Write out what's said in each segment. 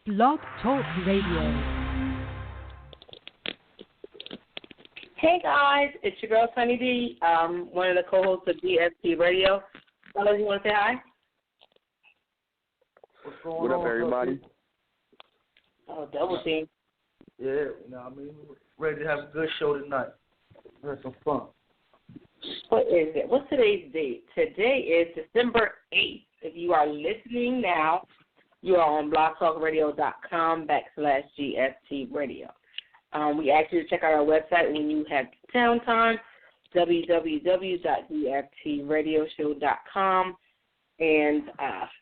Blog Talk Radio. Hey guys, it's your girl Sunny D, one of the co-hosts of G.F.T Radio. Fellas, you want to say hi? What's going What up, on, everybody? Oh, double team. Yeah, you know what I mean? We're ready to have a good show tonight. Have some fun. What is it? What's today's date? Today is December 8th. If you are listening now, you are on blogtalkradio.com/GFT Radio. We ask you to check out our website when you have downtime, www.gftradioshow.com. And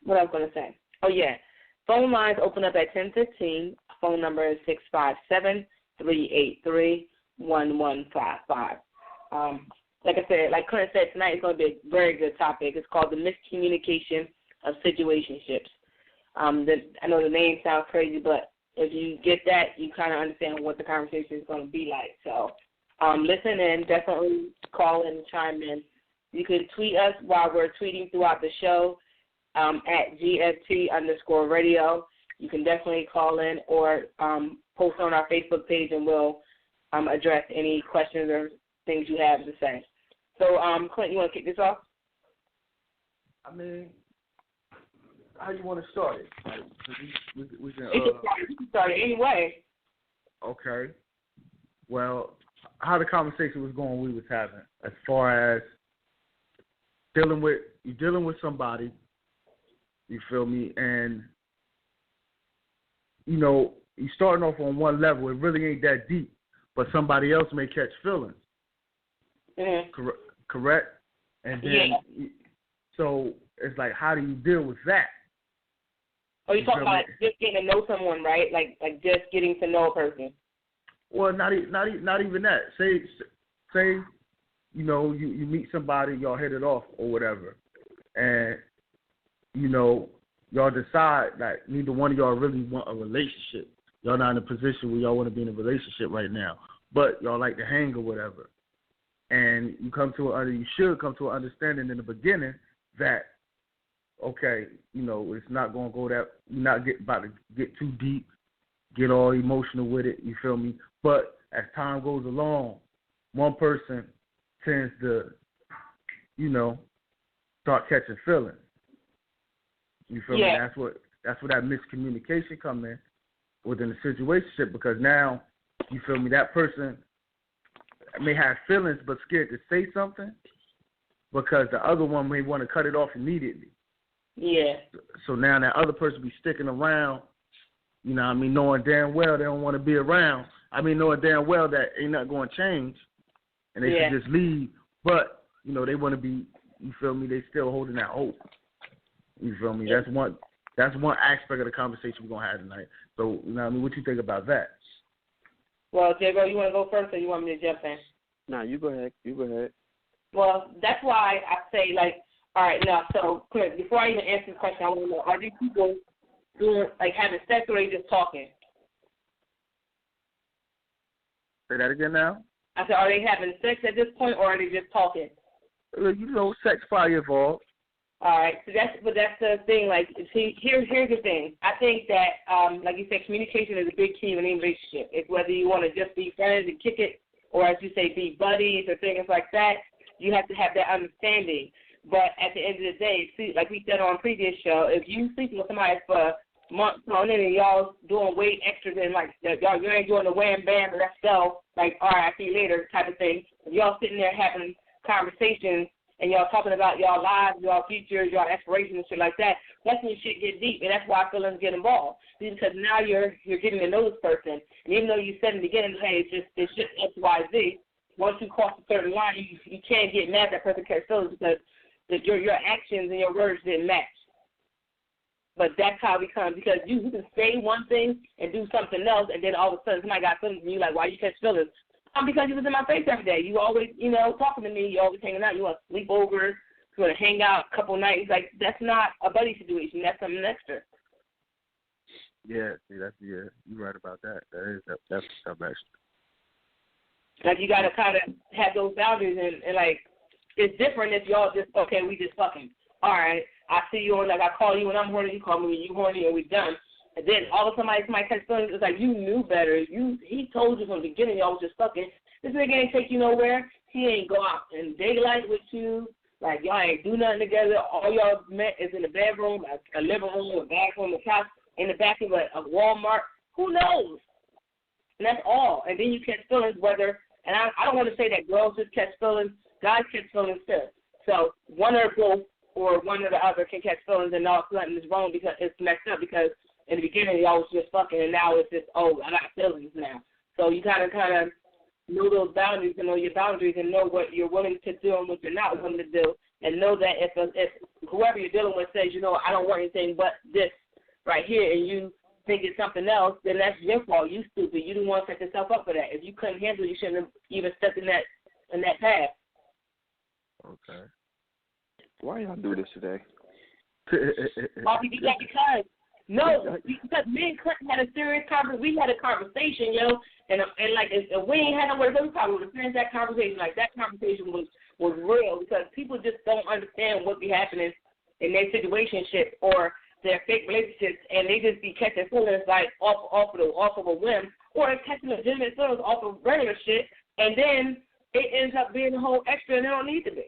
what I was going to say? Oh, yeah. Phone lines open up at 10:15. Phone number is 657-383-1155. Like I said, like Clint said, tonight is going to be a very good topic. It's called the Miscommunication of Situationships. I know the name sounds crazy, but if you get that, you kind of understand what the conversation is going to be like. So listen in, definitely call in and chime in. You can tweet us while we're tweeting throughout the show at GFT_radio. You can definitely call in or post on our Facebook page, and we'll address any questions or things you have to say. So, Clint, you want to kick this off? I mean, how you want to start it? We can, You can start it any way. Okay. Well, how the conversation was going, we was having, as far as dealing with somebody, you feel me, and you know, you starting off on one level, it really ain't that deep, but somebody else may catch feelings. Mm-hmm. Correct? And then, so it's like, how do you deal with that? Oh, you're talking about just getting to know someone, right? Like just getting to know a person. Well, not even that. Say, you know, you meet somebody, y'all hit it off or whatever, and you know, y'all decide that neither one of y'all really want a relationship. Y'all not in a position where y'all want to be in a relationship right now, but y'all like to hang or whatever. And you should come to an understanding in the beginning that, okay, you know, it's not going to go that, you're not about to get too deep, get all emotional with it, you feel me? But as time goes along, one person tends to, you know, start catching feelings. You feel me? That's where that miscommunication comes in within the situationship, because now, you feel me, that person may have feelings but scared to say something because the other one may want to cut it off immediately. Yeah. So now that other person be sticking around, you know what I mean, knowing damn well they don't want to be around. I mean, knowing damn well that ain't not going to change and they should just leave. But, you know, they want to be, you feel me, they still holding that hope. You feel me? That's one aspect of the conversation we're going to have tonight. So, you know what I mean, what you think about that? Well, J-Bo, you want to go first or you want me to jump in? Nah, you go ahead. Well, that's why I say, like, all right, now, so, Clint, before I even answer this question, I want to know, are these people doing, like, having sex or are they just talking? Say that again now? I said, are they having sex at this point or are they just talking? You know, sex probably involved. All right, so that's the thing. Like, see, here's the thing. I think that, like you said, communication is a big key in any relationship. It's whether you want to just be friends and kick it, or as you say, be buddies or things like that. You have to have that understanding. But at the end of the day, see, like we said on a previous show, if you sleep with somebody for months on end and y'all doing way extra than like y'all, you ain't doing the wham bam, let's go, like all right, I see you later type of thing. If y'all sitting there having conversations and y'all talking about y'all lives, y'all futures, y'all aspirations and shit like that, that's when shit get deep, and that's why feelings get involved. Because now you're getting to know this person, and even though you said in the beginning, hey, it's just X, Y, Z. Once you cross a certain line, you can't get mad that person catch feelings because your actions and your words didn't match. But that's how it becomes, because you can say one thing and do something else, and then all of a sudden somebody got feelings, and you're like, why you catch feelings? Because you was in my face every day. You always, you know, talking to me. You always hanging out. You want to sleep over. You want to hang out a couple nights. Like, that's not a buddy situation. That's something extra. Yeah, see, you're right about that. That's something extra. Like, you got to kind of have those boundaries, and like, it's different if y'all just, okay, we just fucking. All right, I see you, and like, I call you when I'm horny, you call me when you horny, and we done. And then all of a sudden somebody catch feelings. It's like you knew better. He told you from the beginning y'all was just fucking. This nigga ain't take you nowhere. He ain't go out in daylight with you. Like, y'all ain't do nothing together. All y'all met is in the bedroom, a living room, a bathroom, a couch, in the back of a Walmart. Who knows? And that's all. And then you catch feelings whether, and I don't want to say that girls just catch feelings. Guys catch feelings too. So one or both or one or the other can catch feelings and all something is wrong because it's messed up because in the beginning y'all was just fucking and now it's just, oh, I got feelings now. So you kind of know those boundaries and know your boundaries and know what you're willing to do and what you're not willing to do, and know that if whoever you're dealing with says, I don't want anything but this right here, and you think it's something else, then that's your fault. You stupid. You didn't want to set yourself up for that. If you couldn't handle it, you shouldn't have even stepped in that path. Okay. Why y'all do this today? Because me and Clinton had a serious conversation. We had a conversation, and like if we ain't had nowhere to go, we probably would have finished that conversation. Like that conversation was real because people just don't understand what be happening in their situationship or their fake relationships, and they just be catching feelings like off of a whim, or catching legitimate feelings off of regular shit, and then it ends up being a whole extra, and it don't need to be.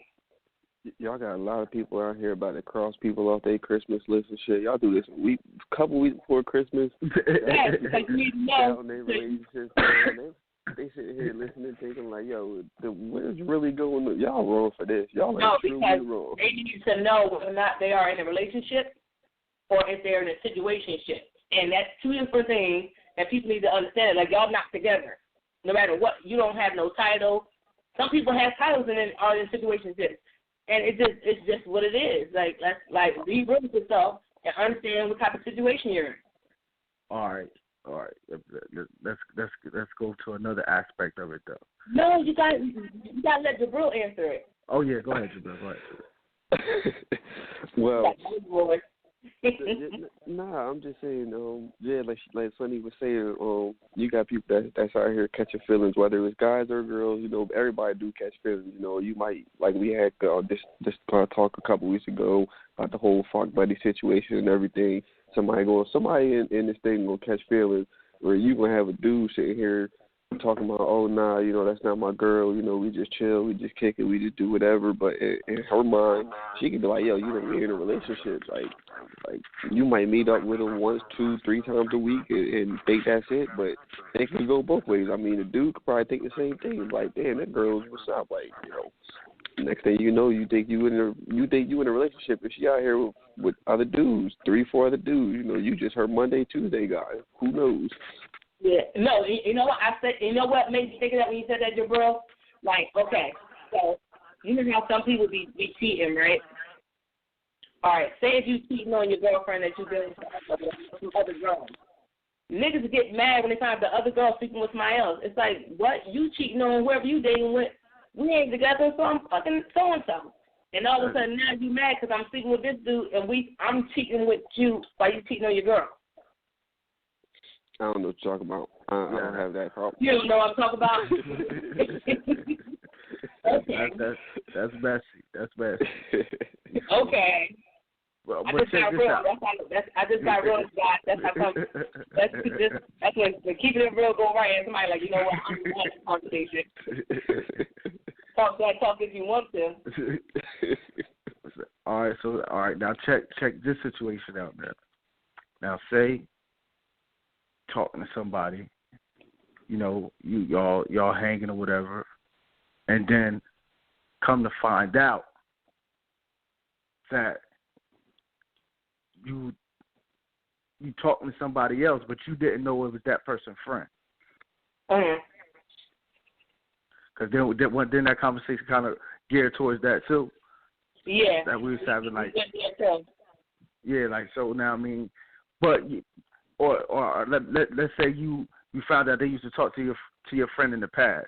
Y'all got a lot of people out here about to cross people off their Christmas list and shit. Y'all do this a couple weeks before Christmas. Yes, because you need to know. They sitting here listening, thinking like, yo, where's really going on? Y'all wrong for this. Y'all are truly wrong. They need to know whether or not they are in a relationship or if they're in a situationship. And that's two different things that people need to understand. Like, y'all not together. No matter what, you don't have no title. Some people have titles and are in situationships. And it's just what it is. Like be real with yourself and understand what type of situation you're in. All right. Let's go to another aspect of it though. No, you got to let Jabril answer it. Oh yeah, go ahead, Jabril. Go ahead. Well, nah, I'm just saying, like Sonny was saying, you got people that's out here catching feelings, whether it's guys or girls. Everybody do catch feelings. You might, like we had this talk a couple weeks ago about the whole fuck buddy situation and everything. Somebody in this thing gonna catch feelings, where you gonna have a dude sitting here talking about, oh nah, that's not my girl. We just chill, we just kick it, we just do whatever. But in her mind, she can be like, yo, we're in a relationship. Like you might meet up with them once, 2, 3 times a week and think that's it. But it can go both ways. I mean, the dude could probably think the same thing. Like, damn, that girl's what's up. Like, next thing you know, you think you in a relationship, and she out here with other dudes, 3, 4 other dudes. You just her Monday, Tuesday guy. Who knows? Yeah. No, you know what I said? You know what made me think of that when you said that, Jabril? Like, okay, so you know how some people be cheating, right? All right, say if you cheating on your girlfriend that you been with some other girls. Niggas get mad when they find the other girl sleeping with somebody else. It's like, what? You cheating on whoever you dating with. We ain't together, so I'm fucking so-and-so. And all of a sudden now you mad because I'm sleeping with this dude and I'm cheating with you while you cheating on your girl. I don't know what you're talking about. I don't have that problem. You don't know what I'm talking about? Okay. That's messy. That's messy. Okay. Well, I just got real. I just got real, guys. That's how come. That's when keeping it real go right. And somebody like, you know what? I'm going to have this conversation. Talk that talk if you want to. All right. Now check this situation out, man. Now say talking to somebody, y'all hanging or whatever, and then come to find out that you talking to somebody else, but you didn't know it was that person's friend. Because then that conversation kind of geared towards that too. Yeah. That we was having like. Yeah. Like so now I mean, but or let's say you found out they used to talk to your friend in the past.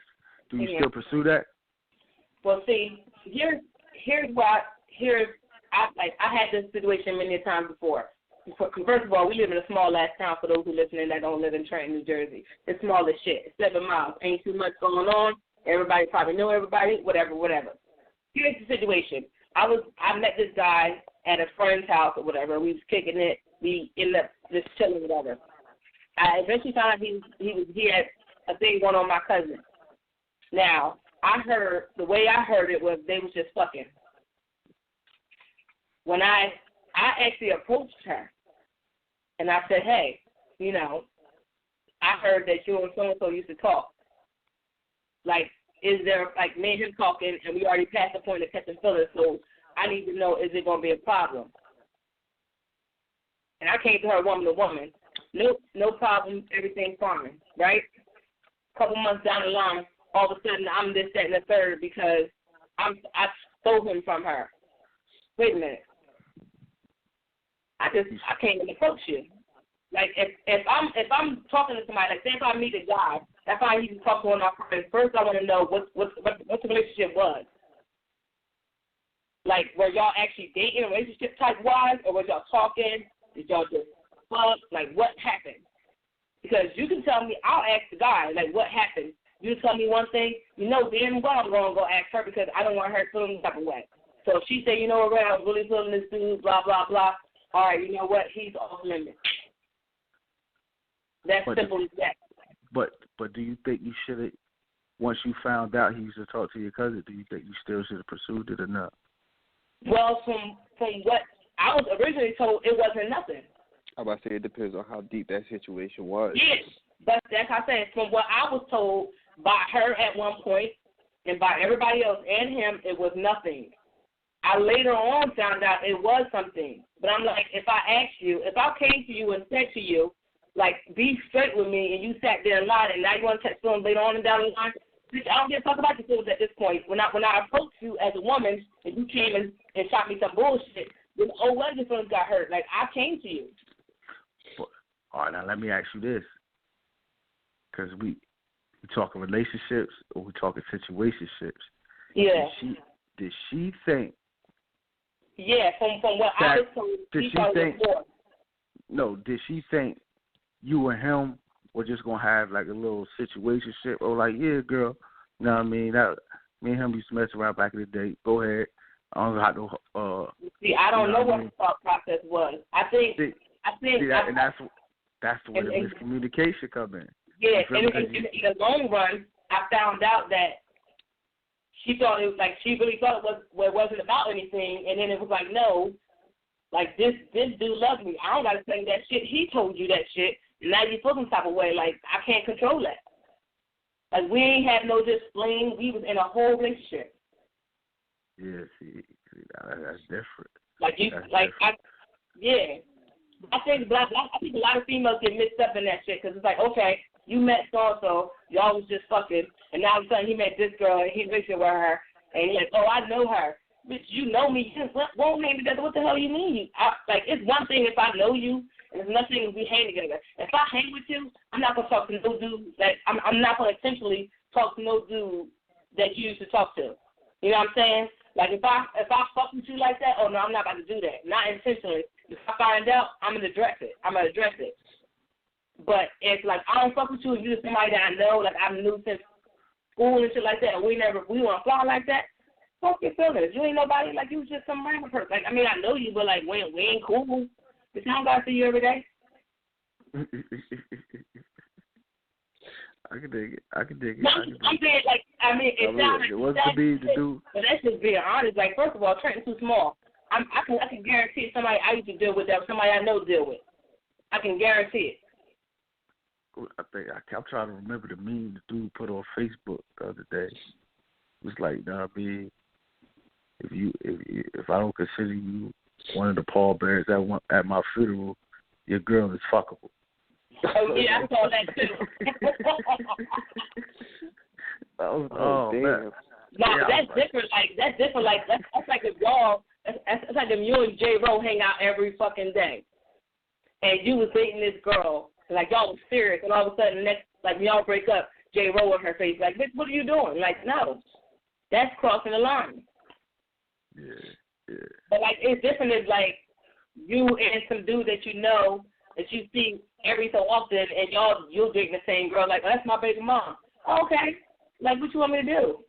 Do you still pursue that? Well, see, here's I had this situation many times before. First of all, we live in a small ass town. For those who listening that don't live in Trenton, New Jersey, it's small as shit. It's 7 miles. Ain't too much going on. Everybody probably know everybody. Whatever. Here's the situation. I met this guy at a friend's house or whatever. We was kicking it. We ended up just chilling, whatever. I eventually found out he had a thing going on with my cousin. Now, the way I heard it was they was just fucking. When I actually approached her, and I said, hey, you know, I heard that you and so-and-so used to talk. Like, is there, like, me and him talking, and we already passed the point of catching feelings, so I need to know, is it going to be a problem? And I came to her woman to woman. Nope, no problem, everything's fine, right? A couple months down the line, all of a sudden, I'm this, that, and the third because I stole him from her. Wait a minute. I can't even approach you. Like if I'm talking to somebody, like say if I meet a guy, that's why I need to talk to one of my friends. First, I want to know what the relationship was. Like, were y'all actually dating, relationship type wise, or was y'all talking? Did y'all just fuck? Like, what happened? Because you can tell me, I'll ask the guy, like, what happened? You tell me one thing, you know damn well I'm going to go ask her because I don't want her feeling the type of way. So if she say, you know what, I was really feeling this dude, blah, blah, blah, all right, you know what, he's off limits. That's simple as that. But do you think you should have, once you found out he used to talk to your cousin, do you think you still should have pursued it or not? Well, from what I was originally told, it wasn't nothing. I'm about to say it depends on how deep that situation was. Yes, but that's how I said. From what I was told by her at one point and by everybody else and him, it was nothing. I later on found out it was something. But I'm like, if I asked you, if I came to you and said to you, like, be straight with me, and you sat there and lied, and now you want to catch feelings later on and down the line, bitch, I don't give a fuck about your feelings at this point. When I approached you as a woman, and you came and shot me some bullshit, then what if your feelings got hurt? Like, I came to you. All right, now let me ask you this, because we talking relationships or we talking situationships. Yeah. Did she think? Yeah, from what I was told, did she think you and him were just gonna have like a little situationship, or like, yeah, girl, you know what I mean? That me and him used to mess around back in the day. Go ahead. I don't know how to. See, I don't know what the thought process was. I think, and that's where the miscommunication come in. Yeah, and in the long run, I found out that she thought it was like she really thought it wasn't about anything, and then it was like, no, like this dude loves me. I don't gotta say that shit. He told you that shit, and now you feel some type of way. Like, I can't control that. Like, we ain't had no just fling. We was in a whole relationship. Yeah, see, that's different. Yeah. I think a lot of females get mixed up in that shit because it's like, okay, you met so-and-so, y'all was just fucking, and now all of a sudden he met this girl and he's mixing with her, and he's like, oh, I know her. Bitch, you know me. You won't hang together. What the hell you mean? Like, it's one thing if I know you, and it's another thing if we hang together. If I hang with you, I'm not going to talk to no dude. Like, I'm not going to intentionally talk to no dude that you used to talk to. You know what I'm saying? Like, if I fuck with you like that, oh, no, I'm not about to do that. Not intentionally. If I find out, I'm going to address it. But if, like, I don't fuck with you and you're somebody that I know, like, I'm new since school and shit like that, and we want to fly like that, fuck your feelings. You ain't nobody, like, you was just some random person. Like, I mean, I know you, but, like, we ain't cool. But I don't got to see you every day. I can dig it. No, I'm saying, like, I mean, it sounds like what's to be to do? But that's just being honest. Like, first of all, Trenton's too small. I can guarantee somebody I used to deal with that, somebody I know deal with. I can guarantee it. I'm trying to remember the meme the dude put on Facebook the other day. It was like, nah, B, if I don't consider you one of the pallbearers at my funeral, your girl is fuckable. Oh yeah, I saw that too. Oh damn. Man. Nah, yeah, that's different. Like that's like if y'all. That's like if you and J. Rowe hang out every fucking day, and you was dating this girl, and like y'all was serious, and all of a sudden like y'all break up, J. Rowe in her face, like, bitch, what are you doing? Like, no, that's crossing the line. Yeah. But like it's different if like you and some dude that you know that you see every so often, and you're dating the same girl, like, oh, that's my baby mom. Oh, okay, like what you want me to do?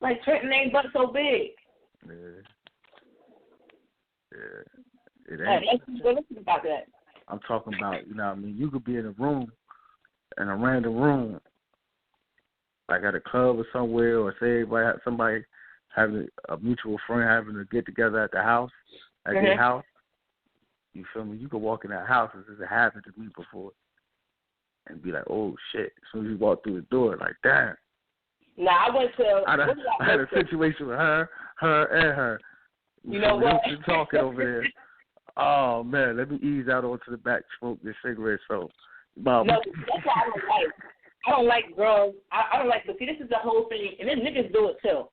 Like Trenton ain't but so big. Yeah. It Hey, ain't. let's listen about that. I'm talking about, you know what I mean? You could be in a room, in a random room, like at a club or somewhere, or say somebody having a mutual friend having a get-together at the house, at their house. You feel me? You could walk in that house, as this has happened to me before, and be like, oh, shit. As soon as you walk through the door, like, damn. Now, I went to... I had a situation with her, and her. You know what? You're talking over there. Oh, man, let me ease out onto the back, smoke this cigarette, so... No, that's why I don't like. I don't like girls. I don't like. But see, this is the whole thing, and then niggas do it too.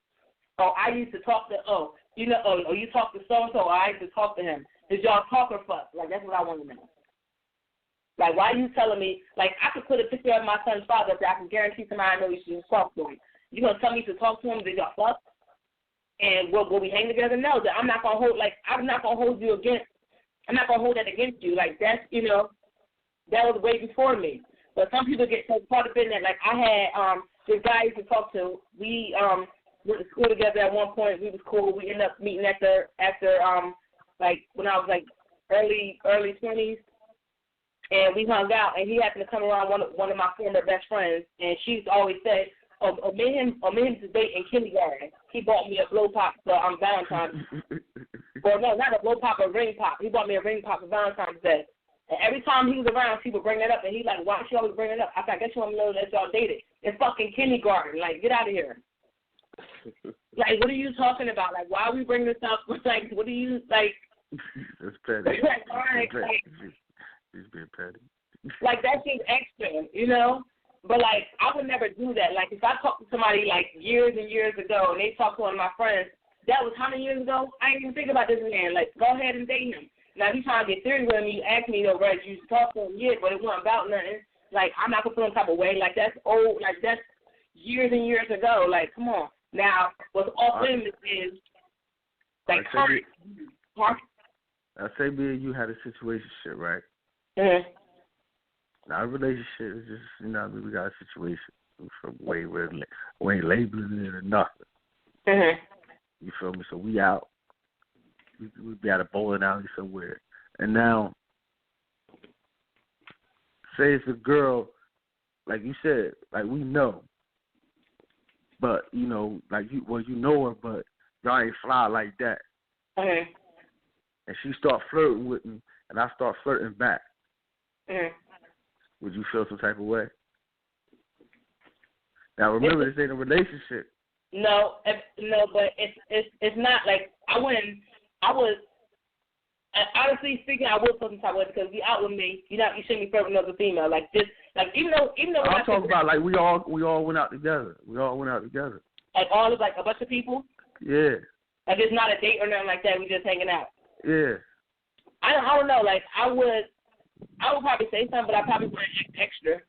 Oh, I used to talk to. Oh, you know. Oh, you talk to so and so. I used to talk to him. Did y'all talk or fuck? Like that's what I want to know. Like, why are you telling me? Like, I could put a picture of my son's father up there. I can guarantee somebody I know you should talk to him. You gonna tell me to talk to him? Did y'all fuck? And will we hang together? No, that I'm not gonna hold. Like, I'm not gonna hold you against. I'm not gonna hold that against you. Like that's that was way before me. But some people get so caught up in that. Like I had this guy I used to talk to. We went to school together at one point. We was cool. We ended up meeting after like when I was like early 20s, and we hung out. And he happened to come around one of my former best friends, and she's always said, me and him to date in kindergarten. He bought me a blow pop for Valentine's. Well, no, not a blow pop, a ring pop. He bought me a ring pop for Valentine's Day. And every time he was around, she would bring that up, and he's like, why does she always bring it up? I said, I guess you want to know that y'all dated. It's fucking kindergarten. Like, get out of here. Like, what are you talking about? Like, why are we bringing this up? Like, what are you, like? That's petty. Like, all right, He's being petty. Like, that seems extra, you know? But, like, I would never do that. Like, if I talked to somebody, like, years and years ago, and they talked to one of my friends, that was how many years ago? I ain't even think about this man. Like, go ahead and date him. Now, if you trying to get serious with me, you ask me, Reg, you talk to him, yeah, but it wasn't about nothing. Like, I'm not going to feel some type of way. Like, that's old. Like, that's years and years ago. Like, come on. Now, what's off limits is, like, current. I say me and you had a situationship, right? Mm-hmm. Now, a relationship is just, we got a situation from way where we ain't labeling it or nothing. Mm-hmm. You feel me? So we out. We be at a bowling alley somewhere. And now, say it's a girl, like you said, like we know. But, like you know her, but y'all ain't fly like that. Mm-hmm. And she start flirting with me, and I start flirting back. Mm-hmm. Would you feel some type of way? Now, remember, this ain't a relationship. No, but it's not like honestly speaking, I would feel some type of way because you out with me. You shouldn't be flirting with another female like this. Like even though I'm talking about like we all went out together. We all went out together. Like all of like a bunch of people. Yeah. Like it's not a date or nothing like that. We just hanging out. Yeah. I don't know. Like I would probably say something, but I probably wouldn't act extra.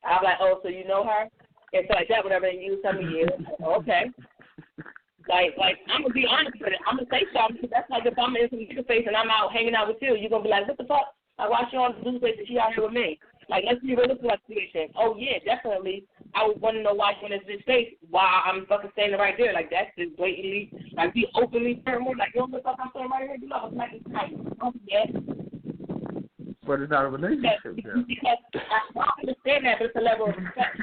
I'm like, oh, so you know her? And so like that, whatever. And you tell me, yeah, okay. Like I'm gonna be honest with it. I'm gonna say something because that's like if I'm in some nigga face and I'm out hanging out with you, you're gonna be like, what the fuck? Like why she on the blue face and she out here with me? Like let's be realistic about the situation. Oh yeah, definitely. I would want to know why she in this face while I'm fucking standing right there. Like that's just blatantly like be openly firm. Like yo, what the fuck I'm standing right here? You know, it's like it's nice. Oh yeah. But it's not a relationship. Because I understand that, but it's a level of respect.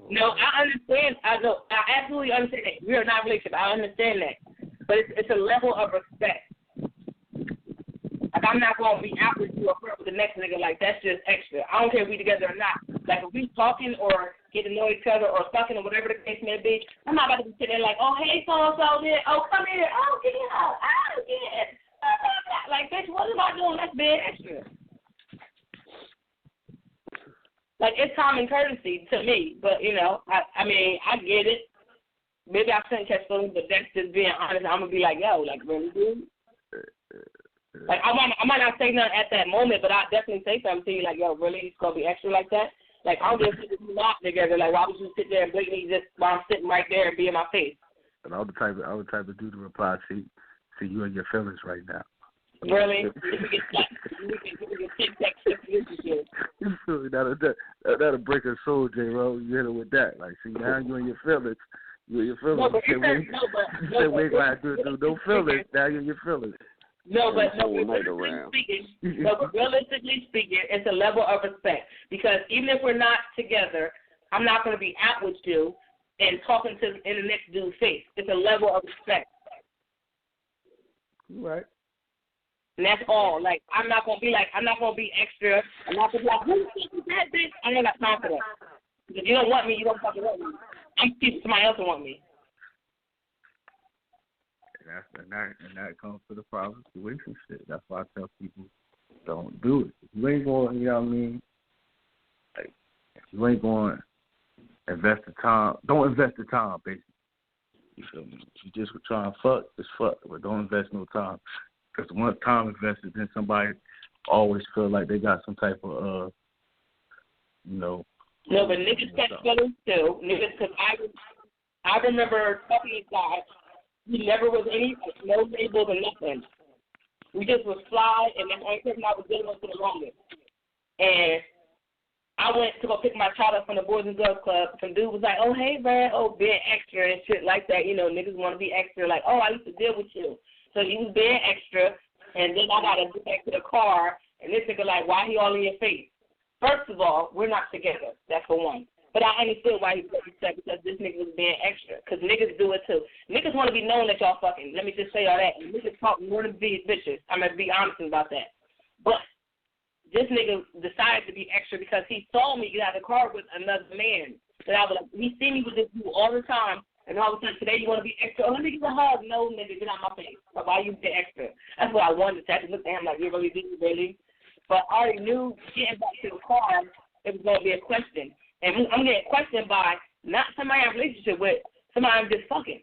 No, I understand. I know. I absolutely understand that. We are not in a relationship. I understand that. But it's a level of respect. Like, I'm not going to be out with you or flirt with the next nigga. Like, that's just extra. I don't care if we together or not. Like, if we talking or get to know each other or fucking or whatever the case may be, I'm not about to be sitting there like, oh, hey, so-and-so, there. Oh, come here. Oh, yeah. Oh, yeah. Like, bitch, what am I doing? That's being extra. Like, it's common courtesy to me, but, I mean, I get it. Maybe I shouldn't catch feelings, but that's just being honest. I'm going to be like, yo, like, really, dude? Like, I might not say nothing at that moment, but I'll definitely say something to you, like, yo, really, it's going to be extra like that? Like, I'm just not together. Like, why would you sit there and blatantly just while I'm sitting right there and be in my face? And I was the type of dude to reply, see you and your feelings right now. Really? That'll break her soul, J-Ro. You hit her with that. Like, see, now you and your feelings. You and your feelings. No, but we ain't going to do no feelings. Now you're in your feelings. realistically speaking, it's a level of respect. Because even if we're not together, I'm not going to be out with you and talking in the next dude's face. It's a level of respect. Right. And that's all. Like, I'm not going to be extra. I'm not going to be like, who is that bitch? I ain't got time for that. If you don't want me, you don't fucking want me. I'm teaching somebody else to want me. And that comes to the problem with relationship. That's why I tell people, don't do it. If you ain't going, you know what I mean? Like, if you ain't going to invest the time, don't invest the time, basically. You feel me? If you just try and fuck, just fuck. But don't invest no time. Because once time invested in somebody, always feel like they got some type of, No, but niggas catch feelings too. Niggas, because I remember talking to guys. He never was no labels or nothing. We just was fly, and that's the only person I was dealing with for the longest. And I went to go pick my child up from the Boys and Girls Club. Some dude was like, oh, hey, man, being extra and shit like that. You know, niggas want to be extra. Like, oh, I used to deal with you. So he was being extra, and then I got to get back to the car, and this nigga like, why he all in your face? First of all, we're not together. That's for one. But I understood why he was upset, because this nigga was being extra. Because niggas do it too. Niggas want to be known that y'all fucking. Let me just say all that. And niggas talk more than these bitches. I'm going to be honest about that. But this nigga decided to be extra because he saw me get out of the car with another man. And I was like, he see me with this dude all the time. And all of a sudden, today you want to be extra. Oh, let me give a hug. No, nigga, get out my face. Like, why you being extra? That's what I wanted to say. I just looked at him like, you really do, really? But I already knew getting back to the car, it was going to be a question. And I'm getting questioned by not somebody I'm in a relationship with, somebody I'm just fucking.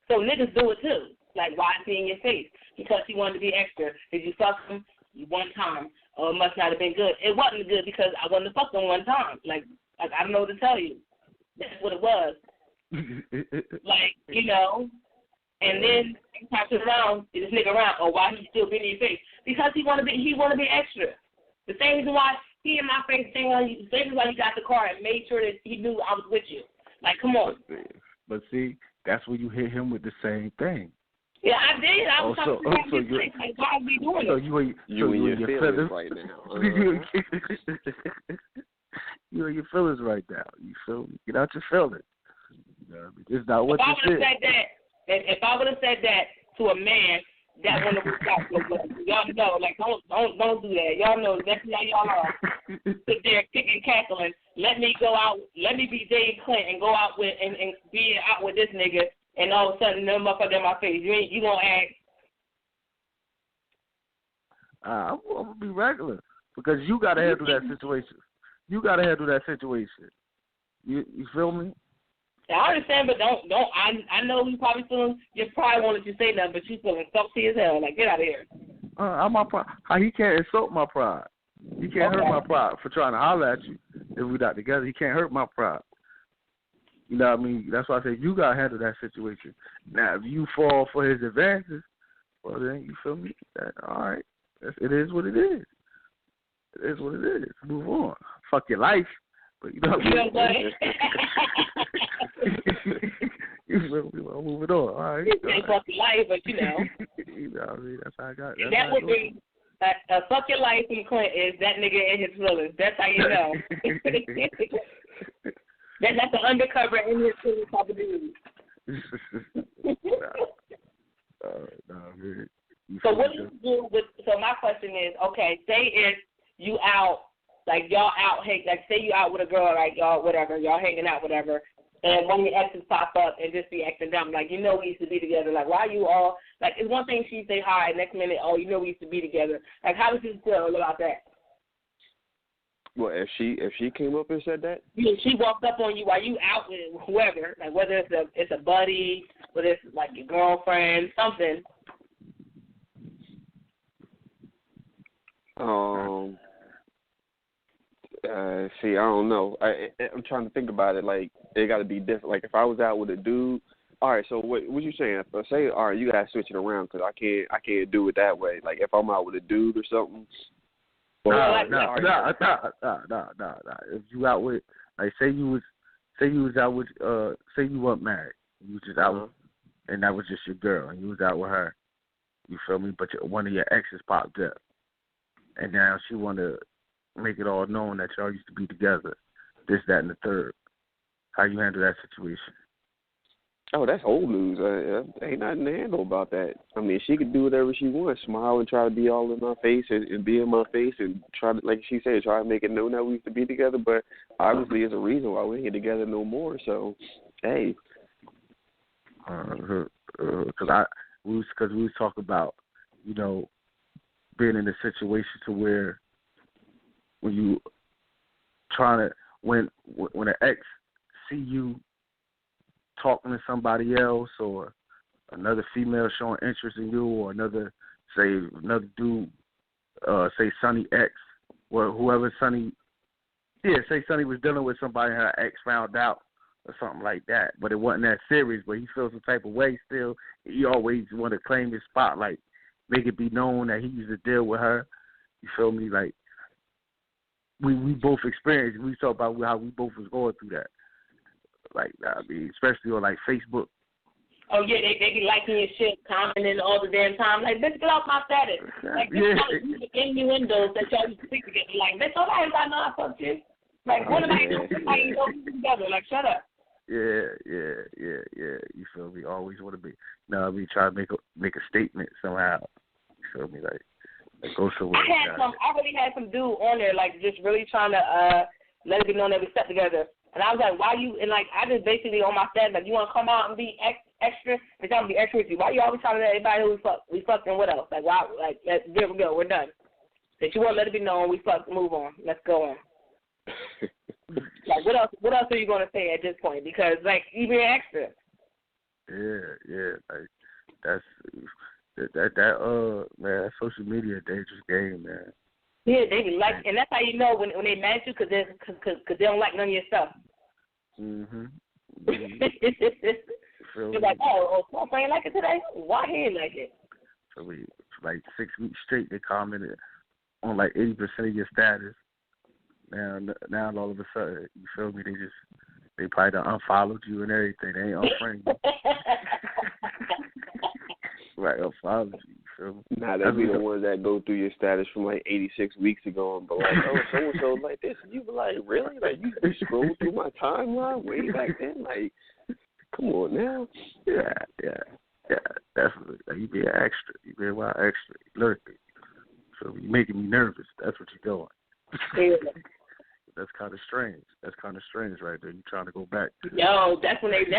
So niggas do it too. Like, why is he in your face? Because he wanted to be extra. Did you fuck him one time? Or it must not have been good. It wasn't good because I wanted to fuck him one time. Like I don't know what to tell you. That's what it was. Like, you know. And then he pops around, this nigga around, or why he still been in your face? Because he wanna be extra. The same reason why he in my face, the same reason why he got the car and made sure that he knew I was with you. Like, come on. But see, that's when you hit him with the same thing. Yeah, I did. I was talking to him like, why are we doing it? You and your feelings right now. You and your feelings right now. You feel me? Get out your feelings. You know, it's not what you said. If I would have said that to a man, that wouldn't have worked out. Y'all know, like, don't do that. Y'all know exactly how y'all are. Sit there kicking, cackling. Let me go out. Let me be Dave Clint and go out with and be out with this nigga. And all of a sudden, no motherfucker in my face. You gonna act? I'm gonna be regular because you gotta handle that situation. You gotta handle that situation. You feel me? I understand, but don't. I know you probably feeling. You probably wanted to say nothing, but you feeling salty as hell. Like, get out of here. I'm my pride. He can't insult my pride. He can't hurt my pride for trying to holler at you. If we not together, he can't hurt my pride. You know what I mean? That's why I say you gotta handle that situation. Now, if you fall for his advances, well then you feel me? All right, it is what it is. It is what it is. Move on. Fuck your life, but you know what I mean? You feel me? Well, move it on. All right. You say fuck your life, but you know. You know what I mean? That's how I got. That would be fuck your life from Clint is that nigga in his feelings. That's how you know. That's an undercover in his feelings type of dude. So what do you do with? So my question is, okay, say if you out, like y'all out, like say you out with a girl, like y'all whatever, y'all hanging out, whatever, and one of your exes pop up and just be acting dumb, like, you know we used to be together, like why you all, like it's one thing she say hi, next minute, oh, you know we used to be together, like how does you feel about that? Well, if she came up and said that, yeah, she walked up on you while you out with whoever, like whether it's a buddy, whether it's like your girlfriend, something. See, I don't know. I'm trying to think about it. Like, it got to be different. Like, if I was out with a dude, all right. So what you saying? Say, all right, you gotta switch it around because I can't do it that way. Like, if I'm out with a dude or something. No. If you out with, like, say you was out with, say you weren't married, you was just out, and that was just your girl, and you was out with her. You feel me? But one of your exes popped up, and now she want to make it all known that y'all used to be together, this, that, and the third. How you handle that situation? Oh, that's old news. Ain't nothing to handle about that. I mean, she could do whatever she wants, smile and try to be all in my face and be in my face and try to, like she said, try to make it known that we used to be together. But obviously, there's a reason why we ain't together no more. So, hey. Because we was talking about, you know, being in a situation to where when you trying to when an ex see you talking to somebody else or another female showing interest in you or another dude, say Sonny X or whoever Sonny, say Sonny was dealing with somebody and her ex found out or something like that, but it wasn't that serious, but he feels some type of way still. He always want to claim his spotlight, make it be known that he used to deal with her. You feel me? Like, we both experienced, we talk about how we both was going through that. Like, I mean, especially on, like, Facebook. Oh, yeah, they be liking your shit, commenting all the damn time. Like, bitch, get off my status. Like, this kind of innuendos that y'all used to speak together. Like, bitch, nobody got no fuck you. Like, what am I doing? You know, together. Like, shut up. Yeah. You feel me? Always want to be. No, we try to make a statement somehow. You feel me? Like go somewhere. I really had some dude on there, like, just really trying to let it be known that we slept together. And I was like, why you? And like, I just basically on my status, like, you want to come out and be extra? Bitch, I'm gonna be extra with you. Why you always trying to let everybody who we fucked and what else? Like, why? Like, there we go, we're done. That you want to let it be known we fucked. Move on. Let's go on. Like, what else are you gonna say at this point? Because like, you being extra. Yeah. Like that man, social media a dangerous game, man. Yeah, they be like, and that's how you know when they mad at you because they don't like none of your stuff. You're like, oh, my friend like it today. Why he ain't like it? So we like 6 weeks straight they commented on like 80% of your status. Now all of a sudden, you feel me? They probably done unfollowed you and everything. They ain't unfriended you. Right, unfollowed you. Feel me? Nah, they be the ones that go through your status from like 86 weeks ago and be like, oh, so and so like this, and you be like, really? Like you scroll through my timeline way back then? Like, come on now. Yeah. Definitely. Like, you being extra. You being wild extra. You lurking. So you making me nervous. That's what you're doing. Yeah. That's kind of strange right there. You trying to go back. Yo, that's when they be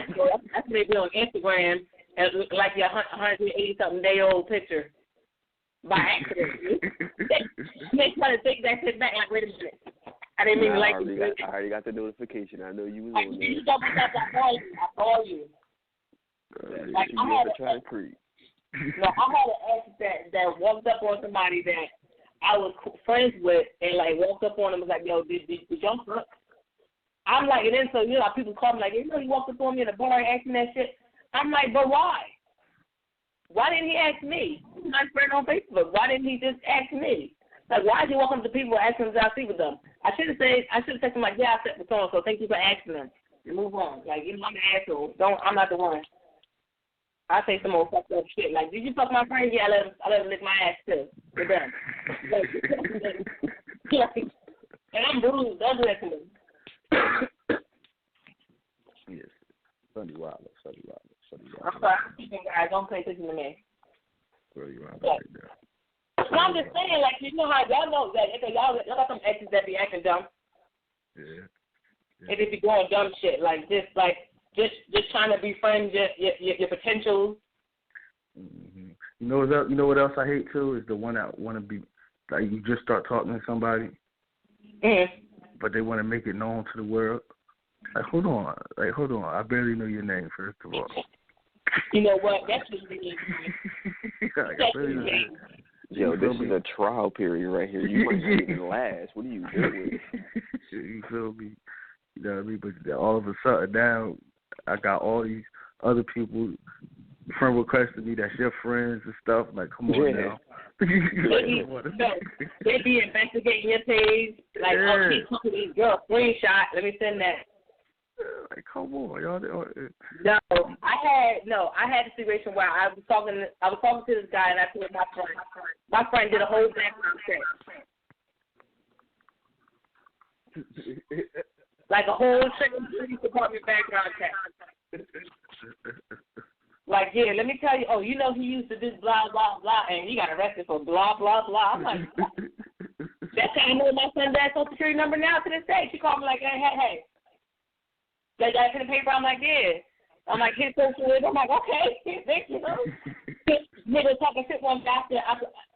on Instagram and look like your 180-something day old picture by accident. They try to take that shit back. Like, wait a minute, I didn't mean to like it. I already got the notification. I know you was like, on there. You talking about that? I saw you. Like, I had an ex that walked up on somebody that I was friends with and, like, walked up on him and was like, yo, did y'all fuck? I'm like, and then so, you know, people call me like, you know, he walked up on me in the bar and asked me that shit. I'm like, but why? Why didn't he ask me? He's my friend on Facebook. Why didn't he just ask me? Like, why is he walking up to people and asking them if I sleep with them? I should have texted him like, yeah, I slept with someone, so thank you for asking them. And move on. Like, you know, I'm an asshole. I'm not the one. I say some more fucked up shit. Like, did you fuck my friend? Yeah, I let him lick my ass too. We're done. And I'm bruised. Don't do that to me. Yes. Sunny Wilder. I'm sorry. Guys, don't pay attention to me. Sunny Wilder right there. So I'm just saying, like, you know how y'all know that y'all got some exes that be acting dumb. Yeah. And they be doing dumb shit, like just trying to befriend your potential. Mm-hmm. You know what else I hate too is the one that want to be like you just start talking to somebody, but they want to make it known to the world. Like hold on, I barely know your name first of all. You know what? That's just me. Yo, this is a trial period right here. You might not even last. What are you doing? You feel me? You know what I mean? But all of a sudden now, I got all these other people friend requesting me that's your friends and stuff. Like, come on now. They be investigating your page. Like, oh, she's talking to this girl. Screenshot. Let me send that. Like, come on, y'all. I had a situation where I was talking to this guy, and I told my friend. My friend did a whole background check. Like a whole police department background check. Like, yeah, let me tell you, he used to this blah, blah, blah, and he got arrested for blah, blah, blah. I'm like, that's how I know my son's social security number now to this day. She called me like, hey. They got it in the paper. I'm like, yeah. I'm like, his social. I'm like, okay, thank you. Nigga talking shit one after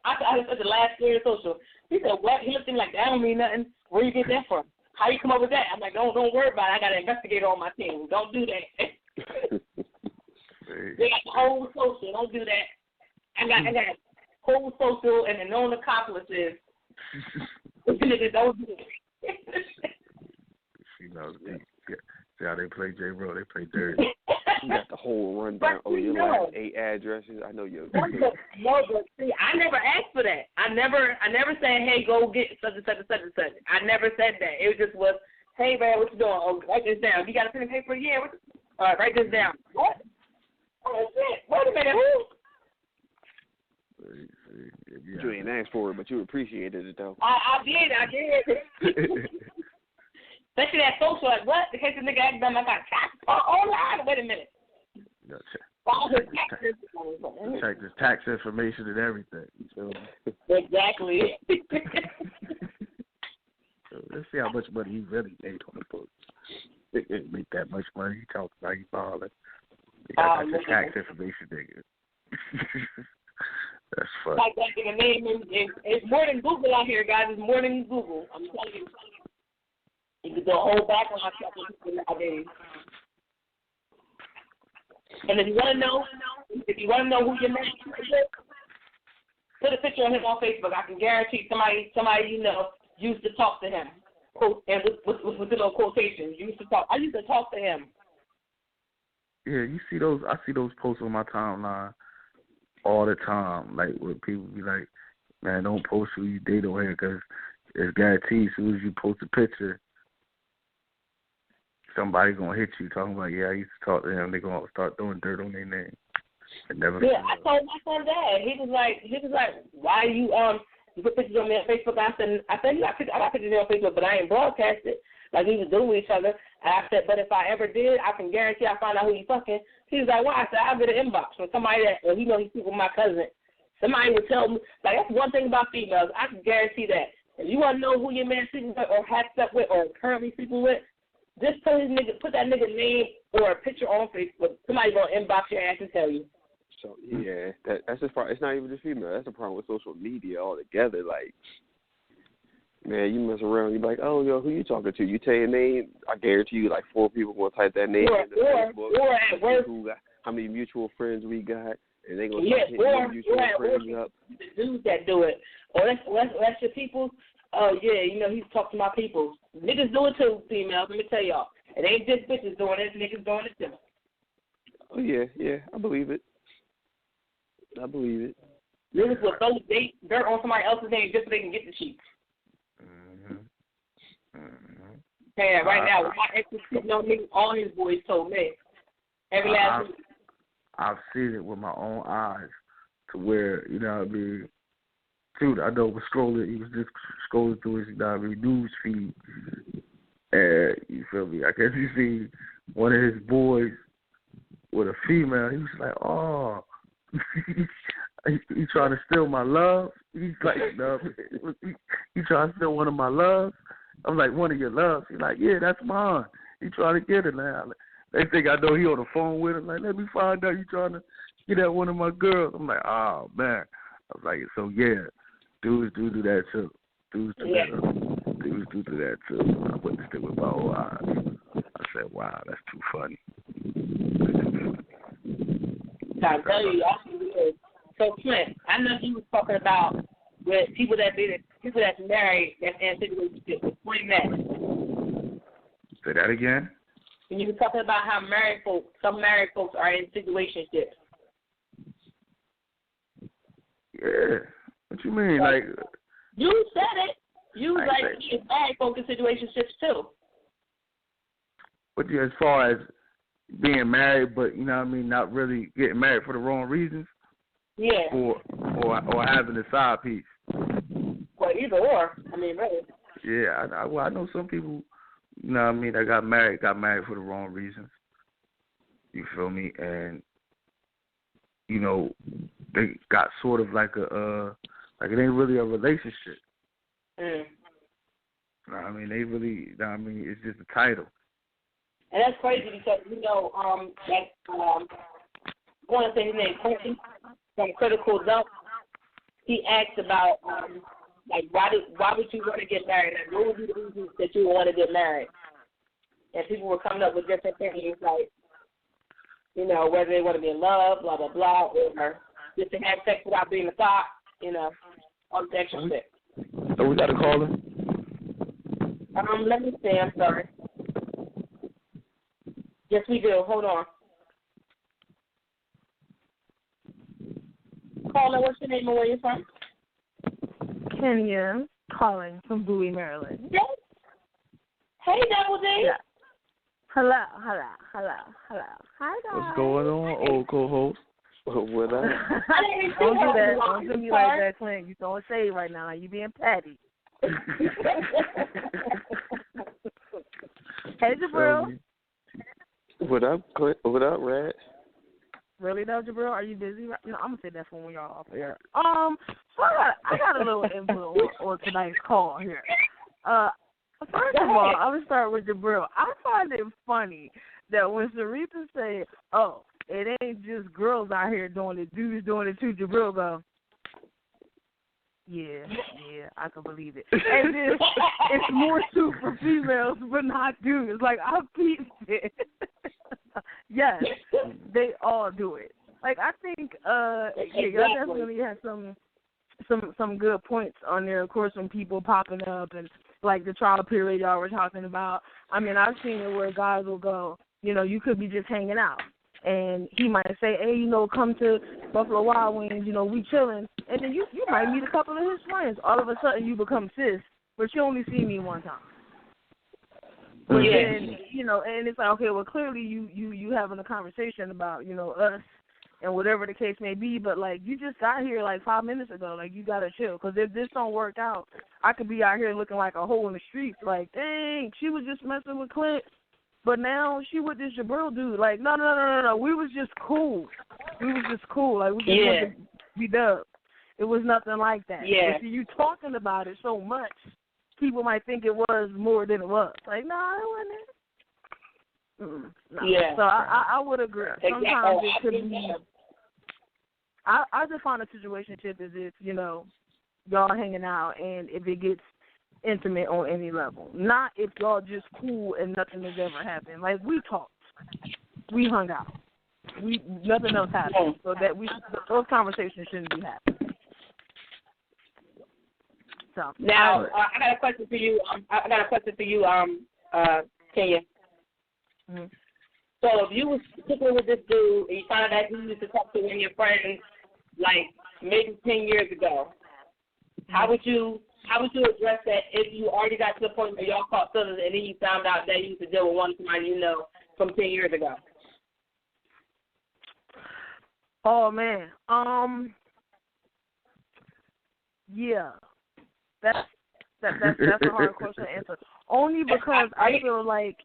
I said the last year of social. He said, what? He looked at me like, that don't mean nothing. Where you get that from? How you come up with that? I'm like, don't worry about it. I got an investigator on my team. Don't do that. They got the whole social. Don't do that. I got whole social and the known accomplices. Nigga, don't do it. She knows me. See how they play J-Ro? They play dirty. You got the whole rundown. Oh, your last 8 addresses. I know you. No, but see, I never asked for that. I never said, hey, go get such and such and such and such. I never said that. It just was, hey, man, what you doing? Oh, write this down. You got a pen and paper? Yeah. All right, write this down. What? Oh, shit. Wait a minute. Who? You ain't asked for it, but you appreciated it, though. I did. Especially that social, like, what? In case the nigga asked them, I got tax online. Wait a minute. Check this tax information and everything. So, exactly. So let's see how much money he really made on the books. They didn't make that much money. He talked about he balling. They got the tax information, nigga. That's funny. Like that nigga name it's more than Google out here, guys. It's more than Google. I'm telling you. You can do a whole background check nowadays. And if you want to know who your man is, put a picture of him on Facebook. I can guarantee somebody you know used to talk to him. Quote, and with the little quotations, used to talk. I used to talk to him. Yeah, you see those? I see those posts on my timeline all the time. Like where people be like, "Man, don't post who you date on here because it's guaranteed. As soon as you post a picture, somebody gonna hit you talking about, yeah, I used to talk to him. They gonna start throwing dirt on their name. I told my son that. He was like, why you put pictures on me on Facebook? I said I got pictures on Facebook, but I ain't broadcast it like we was doing with each other. And I said, but if I ever did, I can guarantee I find out who you fucking. He was like, why? I said, I'll get an inbox from somebody that, he know he's sleeping with my cousin. Somebody would tell me, like, that's one thing about females. I can guarantee that. If you want to know who your man sleeping with or has slept with or currently sleeping with, just put that nigga name or a picture on Facebook. Somebody gonna inbox your ass and tell you. So yeah, that's just part. It's not even just female. That's the problem with social media altogether. Like, man, you mess around, you be like, oh, yo, who you talking to? You tell your name, I guarantee you, like 4 people gonna type that name into Facebook. Or at work, how many mutual friends we got, and they gonna start hitting your mutual friends up. The dudes that do it, or that's your people. Oh yeah, he's talking to my people. Niggas do it too, females. Let me tell y'all, it ain't just bitches doing it. Niggas doing it too. Oh yeah, I believe it. Niggas will throw dirt on somebody else's name just so they can get the sheets. Yeah, right now, my ex is sitting on me. All his boys told me. Every last week. I've seen it with my own eyes, to where what I mean. Dude, I know he was just scrolling through his news feed, and you feel me? I guess you see one of his boys with a female. He was like, "Oh, he trying to steal my love." He's like, "No, he trying to steal one of my loves." I'm like, "One of your loves?" He's like, "Yeah, that's mine." He trying to get it now. They think I know he on the phone with him. Like, let me find out you trying to get at one of my girls. I'm like, "Oh man." I was like, "So yeah." Dudes do that too. Dudes do that too. I witnessed it with my own eyes. I said, "Wow, that's too funny." I tell you, so Clint, I know you was talking about with people that's married that's in situationships. Explain that. Say that again. When you were talking about how some married folks are in situationships. Yeah. What you mean? Like you said it. You like married folks in situationships too. But as far as being married, but you know what I mean, not really getting married for the wrong reasons. Yeah. Or having a side piece. Well, either or. I mean, really. Yeah, I know some people, you know what I mean, that got married for the wrong reasons. You feel me? And, you know, they got sort of like like it ain't really a relationship. Mm. You know what I mean? They really, you know what I mean, it's just a title. And that's crazy because, you know, I want to say his name, Quentin, from Critical Dump. He asked about, like, why would you want to get married? Like, what would be the reasons that you want to get married? And people were coming up with different things, like, you know, whether they want to be in love, blah, blah, blah, or just to have sex without being a thought, you know, all the extra shit. So we got to call him? Let me see. I'm sorry. Yes, we do. Hold on. Caller, what's your name and where you from? Kenya, calling from Bowie, Maryland. Yes. Hey, Double D. Yeah. Hello. Hi, guys. What's going on, old co-host? What up? Don't do that. Don't do me like that, Clint. You throwing shade right now. You being petty. Hey, Jabril. What up, Clint? What up, Red? Really though, Jabril? Are you busy? No, I'm gonna say that for when y'all off air. So I got a little input on tonight's call here. First of all, I'm gonna start with Jabril. I find it funny that when Sarita say, "Oh, it ain't just girls out here doing it, dudes doing it too," Jabril go, "Yeah, I can believe it." And then it's more true for females, but not dudes. Like, I peeped it. Yes, they all do it. Like, I think, y'all definitely have some good points on there. Of course, when people popping up and like the trial period y'all were talking about. I mean, I've seen it where guys will go, you know, you could be just hanging out. And he might say, hey, you know, come to Buffalo Wild Wings, you know, we chilling. And then you might meet a couple of his friends. All of a sudden you become sis, but you only see me one time. But then, you know, and it's like, okay, well, clearly you having a conversation about, you know, us and whatever the case may be. But, like, you just got here, like, 5 minutes ago. Like, you got to chill. Because if this don't work out, I could be out here looking like a hole in the streets. Like, dang, she was just messing with Clint. But now she with this Jabril dude. Like, no. We was just cool. Like, we just wanted to be dubbed. It was nothing like that. Yeah. But see, you talking about it so much, people might think it was more than it was. Like, no, it wasn't. No. Yeah. So I would agree. Sometimes it could be. I define a situationship as if, you know, y'all hanging out and if it gets intimate on any level. Not if y'all just cool and nothing has ever happened. Like, we talked. We hung out. Nothing else happened. So that those conversations shouldn't be happening. So now I got a question for you. Kenya. Mm-hmm. So if you was sticking with this dude and you found out you used to talk to one of your friends like maybe 10 years ago, how would you address that if you already got to the point where y'all caught feelings and then you found out that you used to deal with somebody you know from 10 years ago? Oh man. Yeah. That's a hard question to answer. Only because I feel like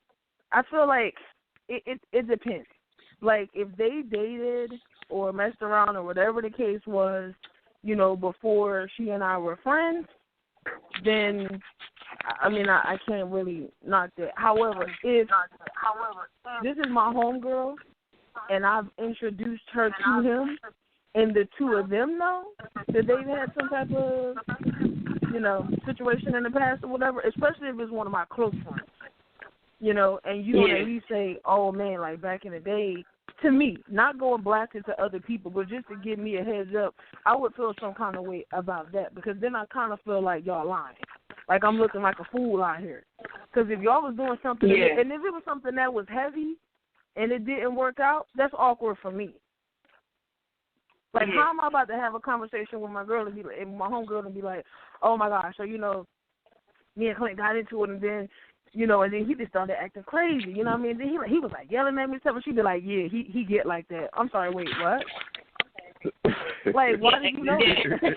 it depends. Like, if they dated or messed around or whatever the case was, you know, before she and I were friends, then I mean I can't really knock that. However, if this is my homegirl and I've introduced her to him and the two of them know that they've had some type of, you know, situation in the past or whatever, especially if it's one of my close friends, you know, and you don't at least say, oh, man, like back in the day, to me, not going blasting to other people, but just to give me a heads up, I would feel some kind of way about that because then I kind of feel like y'all lying. Like I'm looking like a fool out here. Because if y'all was doing something, and if it was something that was heavy and it didn't work out, that's awkward for me. Like, how am I about to have a conversation with my girl and my homegirl and be like, oh, my gosh, so, you know, me and Clint got into it and then you know, and then he just started acting crazy, you know what I mean? Then he was like yelling at me and stuff, and she'd be like, yeah, he get like that. I'm sorry, wait, what? Like, why did you know that?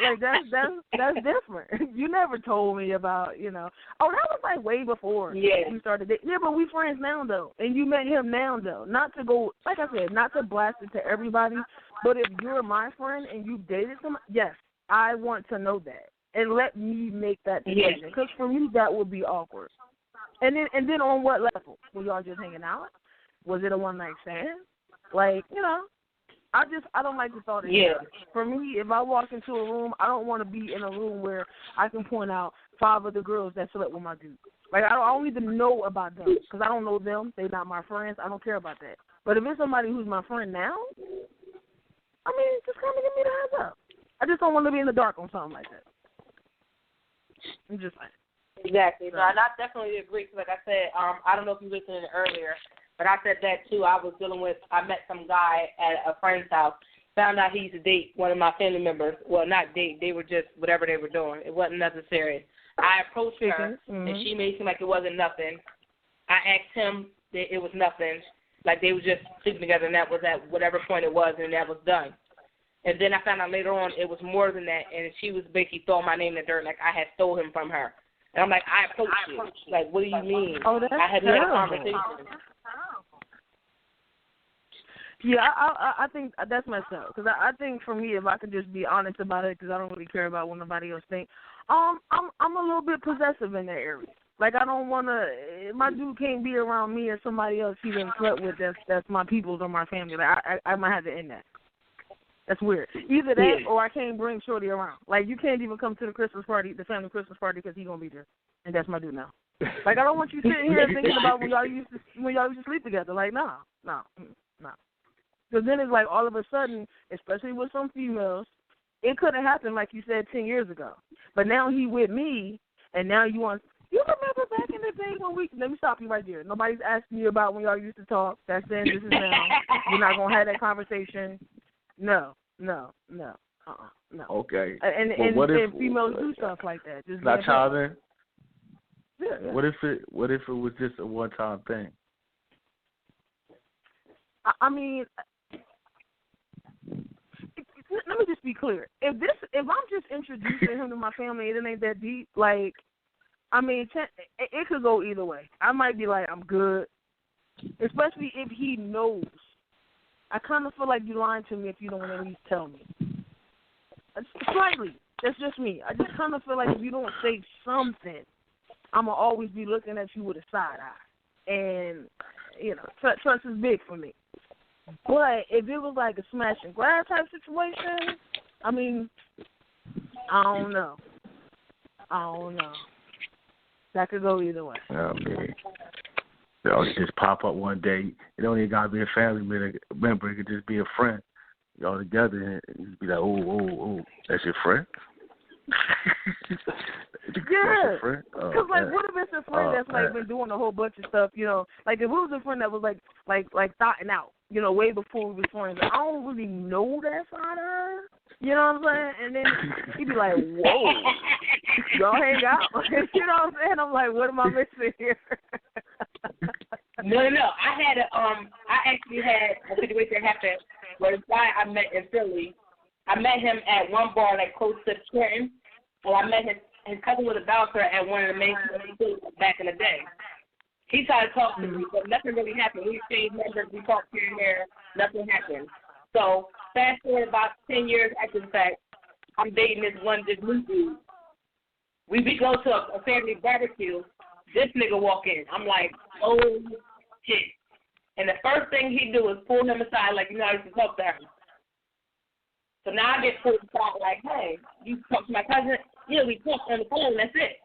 Like, that's different. You never told me about, you know. Oh, that was like way before we started dating. Yeah, but we friends now, though. And you met him now, though. Not to go, like I said, not to blast it to everybody, but if you're my friend and you've dated somebody, yes, I want to know that. And let me make that decision. Because for me, that would be awkward. And then on what level? Were y'all just hanging out? Was it a one-night stand? Like, you know. I don't like the thought of that. For me, if I walk into a room, I don't want to be in a room where I can point out 5 other girls that slept with my dude. Like, I don't even know about them because I don't know them. They're not my friends. I don't care about that. But if it's somebody who's my friend now, I mean, just come and give me the heads up. I just don't want to be in the dark on something like that. I'm just saying. Exactly. No, and I definitely agree. Cause like I said, I don't know if you listened earlier, but I said that too. I met some guy at a friend's house, found out he used to date one of my family members. Well, not date, they were just whatever they were doing. It wasn't necessary. I approached her, and she made it seem like it wasn't nothing. I asked him that it was nothing, like they were just sleeping together, and that was at whatever point it was, and that was done. And then I found out later on it was more than that, and she was basically throwing my name in the dirt like I had stole him from her. And I'm like, I approached you. Like, what do you mean? Oh, that's I had a conversation. Yeah, I think that's messed up. Because I think for me, if I could just be honest about it, because I don't really care about what nobody else thinks, I'm a little bit possessive in that area. Like, I don't want to, my dude can't be around me or somebody else he done slept with that's my peoples or my family. Like, I might have to end that. That's weird. Either that or I can't bring Shorty around. Like, you can't even come to the Christmas party, the family Christmas party, because he's going to be there. And that's my dude now. Like, I don't want you sitting here thinking about when y'all used to sleep together. Like, no. Because then it's like all of a sudden, especially with some females, it could have happened, like you said, 10 years ago. But now he with me, and now you remember back in the day when let me stop you right there. Nobody's asking you about when y'all used to talk. That's then, this is now. You're not going to have that conversation. No. Okay. And females do stuff like that. Just not child in? Yeah. What if it was just a one-time thing? I mean, let me just be clear. If I'm just introducing him to my family and it ain't that deep, like, I mean, it could go either way. I might be like, I'm good, especially if he knows. I kind of feel like you're lying to me if you don't at least tell me. Slightly. That's just me. I just kind of feel like if you don't say something, I'm going to always be looking at you with a side eye. And, you know, trust is big for me. But if it was like a smash and grab type situation, I mean, I don't know. That could go either way. Oh, man. Y'all just pop up one day. It don't even got to be a family member. It could just be a friend. Y'all together and just be like, oh, that's your friend? Yeah. Because, what if it's a friend that's, like, been doing a whole bunch of stuff, you know? Like, if it was a friend that was, like thoughting out, you know, way before we were friends, I don't really know that side of her. You know what I'm saying? And then he'd be like, whoa, y'all hang out. You know what I'm saying? I'm like, what am I missing here? No. I actually had a situation happen where this guy I met in Philly, I met him at one bar like close to Trenton, and I met his cousin was a bouncer at one of the main schools back in the day. He tried to talk to me, but nothing really happened. We exchanged numbers, we talked here and there, nothing happened. So fast forward about 10 years after the fact, I'm dating this new dude. We go to a family barbecue. This nigga walk in. I'm like, oh shit. And the first thing he do is pull him aside like, you know, I used to talk to her. So now I get pulled aside like, hey, you talk to my cousin? Yeah, we talked on the phone, that's it.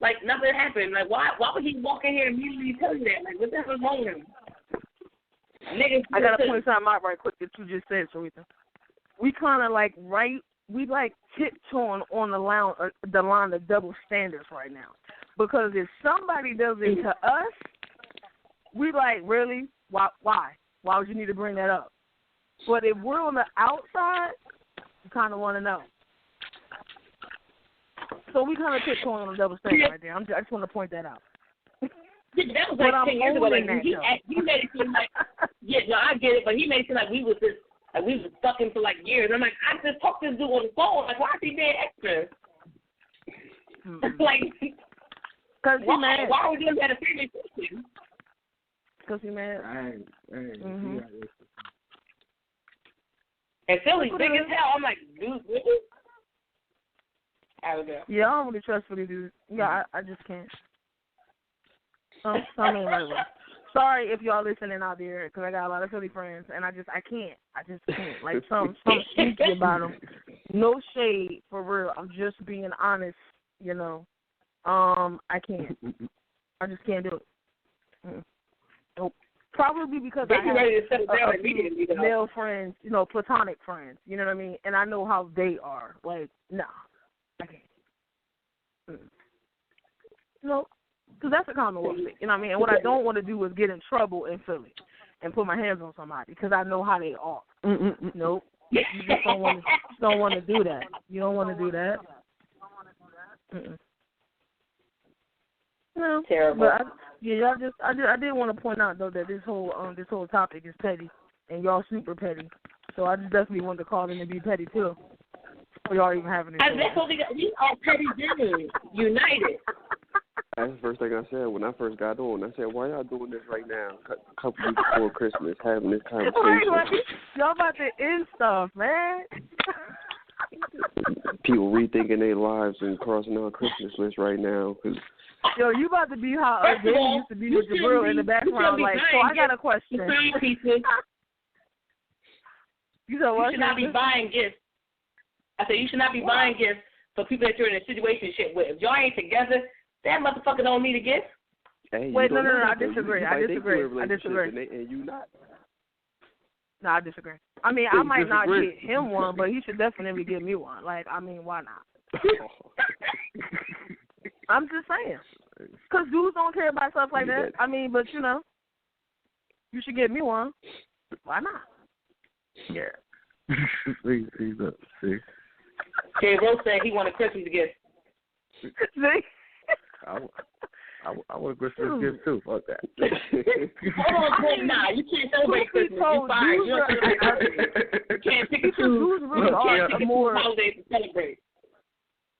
Like, nothing happened. Like, why would he walk in here and immediately tell you that? Like, what the hell is wrong with him? I got to point something out right quick that you just said, Sarita. We kind of we tiptoeing on the line of double standards right now. Because if somebody does it to us, we like, really? Why? Why would you need to bring that up? But if we're on the outside, you kind of want to know. So we kind of tiptoeing on a double standard right there. I just want to point that out. Yeah, that was like 10 years ago. Like, he made it seem like, yeah, no, I get it, but he made it seem like we was fucking for like years. I'm like, I just talked to this dude on the phone. Like, why is he being extra? Like, because he mad. Why would you have a family question? Because he mad. And Philly's big as hell. I'm like, dude, really? I don't know. Yeah, I don't really trust Philly dudes. Yeah, I just can't. I mean, right away. Sorry if y'all listening out there, because I got a lot of Philly friends, and I just can't. Like, some sneaky about them. No shade, for real. I'm just being honest, you know. I can't. I just can't do it. Nope. Probably because I have a few male friends, you know, platonic friends, you know what I mean? And I know how they are. Like, nah, I can't. No. Because that's a Commonwealth thing, you know what I mean? And what I don't want to do is get in trouble in Philly and put my hands on somebody because I know how they are. Nope. You just don't want to do that. You don't want to do that. No. Terrible. But I did want to point out though that this whole topic is petty and y'all super petty. So I just definitely wanted to call in and be petty too. For y'all even having it. That's what we got. We are petty Jews, united. That's the first thing I said when I first got on. I said, why y'all doing this right now? A couple weeks before Christmas, having this conversation. Y'all about to end stuff, man. People rethinking their lives and crossing our Christmas list right now. Cause yo, you about to be how David used to be with Jabril in the background. Like, so I got a question. You said what? You should not be buying gifts. I said you should not be buying gifts for people that you're in a situationship with. If y'all ain't together, that motherfucker don't need a gift. Hey, wait, no, I disagree. And you not. No, I disagree. I mean, I might not get him one, but he should definitely give me one. Like, I mean, why not? I'm just saying. Because dudes don't care about stuff like that. I mean, but, you know, you should give me one. Why not? Yeah. See. Okay, Rose said he wanted Christmas gift. See? I want a Christmas gift too. Fuck that. Hold on, nah, you can't celebrate Christmas. You're fine. You don't celebrate Christmas. You can't pick and choose. You can't pick and choose holidays to celebrate.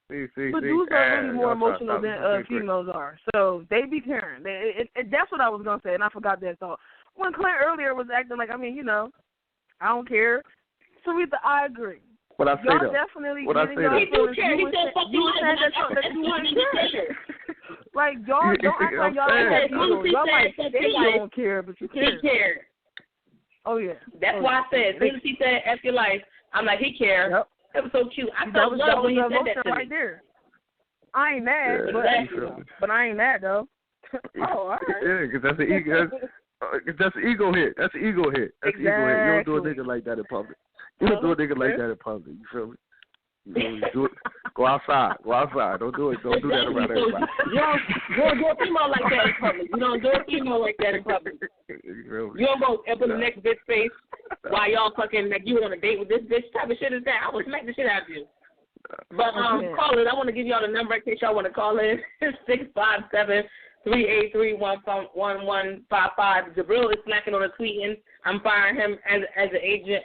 But dudes are really more emotional than females are. So they be caring. That's what I was going to say, and I forgot that thought. When Clint earlier was acting like, I mean, you know, I don't care. Sarita, I agree. What I say y'all though. definitely What I say though. He do care. He said fuck you. You said that you wouldn't care. Like, y'all don't act like y'all ain't that people. Y'all like, they don't care, but you care. He cared. Oh, yeah. That's why I said, as soon as he said, F your life, I'm like, he cared. Yep. That was so cute. I felt love when he said that to me. Right there. I ain't mad, but I ain't mad, though. Oh, all right. Yeah, because that's the ego. That's the ego hit. That's the ego hit. That's the ego hit. You don't do a nigga like that in public. You don't do a nigga like that in public. You feel me? You do it. Go outside. Go outside. Don't do it. Don't do that around everybody. You don't do a female like that in public. You don't do a female like that in public. You don't go up in the next bitch face while y'all fucking like you on a date with this bitch. Type of shit is that? I would smack the shit out of you. But callers, I want to give y'all the number in case y'all want to call in. 657-383-1155. Jabril is slacking on the tweeting. I'm firing him as an agent.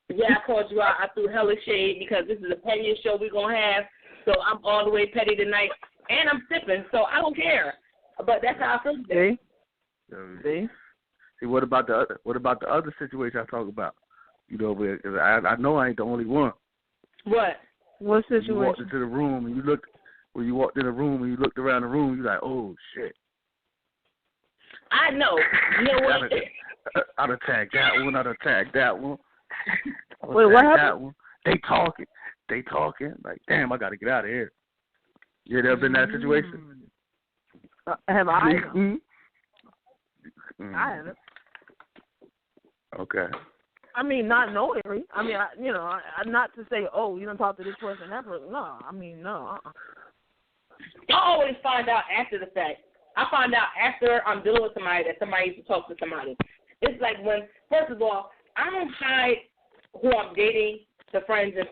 Yeah, I called you out. I threw hella shade because this is a petty show we're going to have. So I'm all the way petty tonight. And I'm sipping, so I don't care. But that's how I feel today. See, what about the other situation I talk about? You know, I know I ain't the only one. What situation? You walked into the room and you looked. When you walked in the room and you looked around the room, you're like, oh shit. I know. You know what? I'd attack that one. I'd attack that one. Wait, what happened? They talking. Like, damn, I got to get out of here. You ever been in that situation? Have I? I haven't. Okay. I mean, not knowingly. I mean, not to say, oh, you don't talk to this person, that person. No, I mean, no. I always find out after the fact. I find out after I'm dealing with somebody that somebody used to talk to somebody. It's like when, first of all, I don't hide who I'm dating to friends and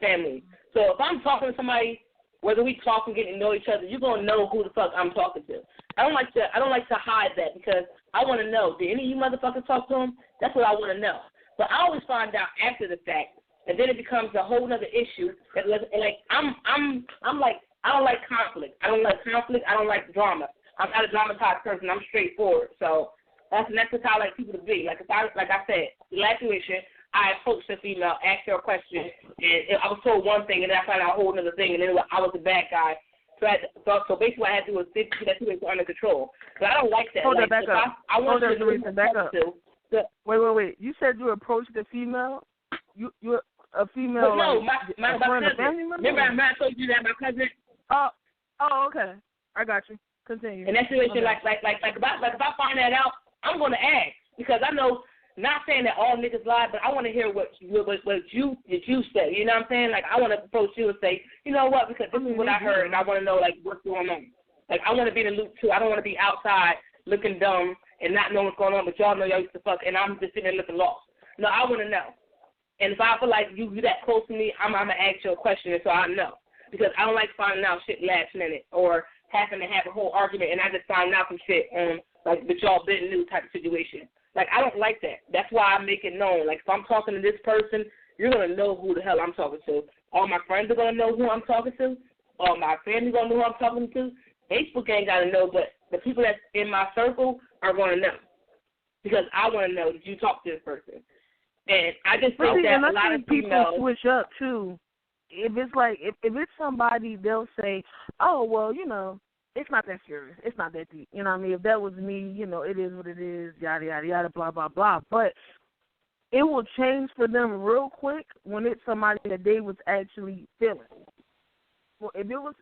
family. So if I'm talking to somebody, whether we talk and get to know each other, you're gonna know who the fuck I'm talking to. I don't like to hide that because I want to know. Did any of you motherfuckers talk to him? That's what I want to know. But I always find out after the fact, and then it becomes a whole other issue. That like I'm like I don't like conflict. I don't like conflict. I don't like drama. I'm not a dramatized person. I'm straightforward. So that's just how I like people to be. Like I said, the last situation, I approached a female, asked her a question, and I was told one thing, and then I found out a whole other thing, and then I was the bad guy. So basically, what I had to do was get that situation under control. But I don't like that. Hold like, that back up. I want to know back up. Wait. You said you approached a female. You're a female. But no, like, my cousin. Remember, I told you that my cousin. Oh, okay. I got you. Continue. In that situation, like if I find that out, I'm gonna ask because I know. Not saying that all niggas lie, but I want to hear what you say. You know what I'm saying? Like I want to approach you and say, you know what? Because this is what I heard, and I want to know like what's going on. Like I want to be in the loop too. I don't want to be outside looking dumb and not know what's going on, but y'all know y'all used to fuck, and I'm just sitting there looking lost. No, I want to know. And if I feel like you that close to me, I'm gonna ask you a question, so I know because I don't like finding out shit last minute or having to have a whole argument and I just find out some shit like that y'all been new type of situation. Like, I don't like that. That's why I make it known. Like, if I'm talking to this person, you're going to know who the hell I'm talking to. All my friends are going to know who I'm talking to. All my family going to know who I'm talking to. Facebook ain't got to know, but the people that's in my circle are going to know. Because I want to know, did you talk to this person? And I just think that a lot of people switch up, too. If it's like, if it's somebody, they'll say, oh, well, you know, it's not that serious. It's not that deep. You know what I mean? If that was me, you know, it is what it is, yada, yada, yada, blah, blah, blah. But it will change for them real quick when it's somebody that they was actually feeling. Well, if it was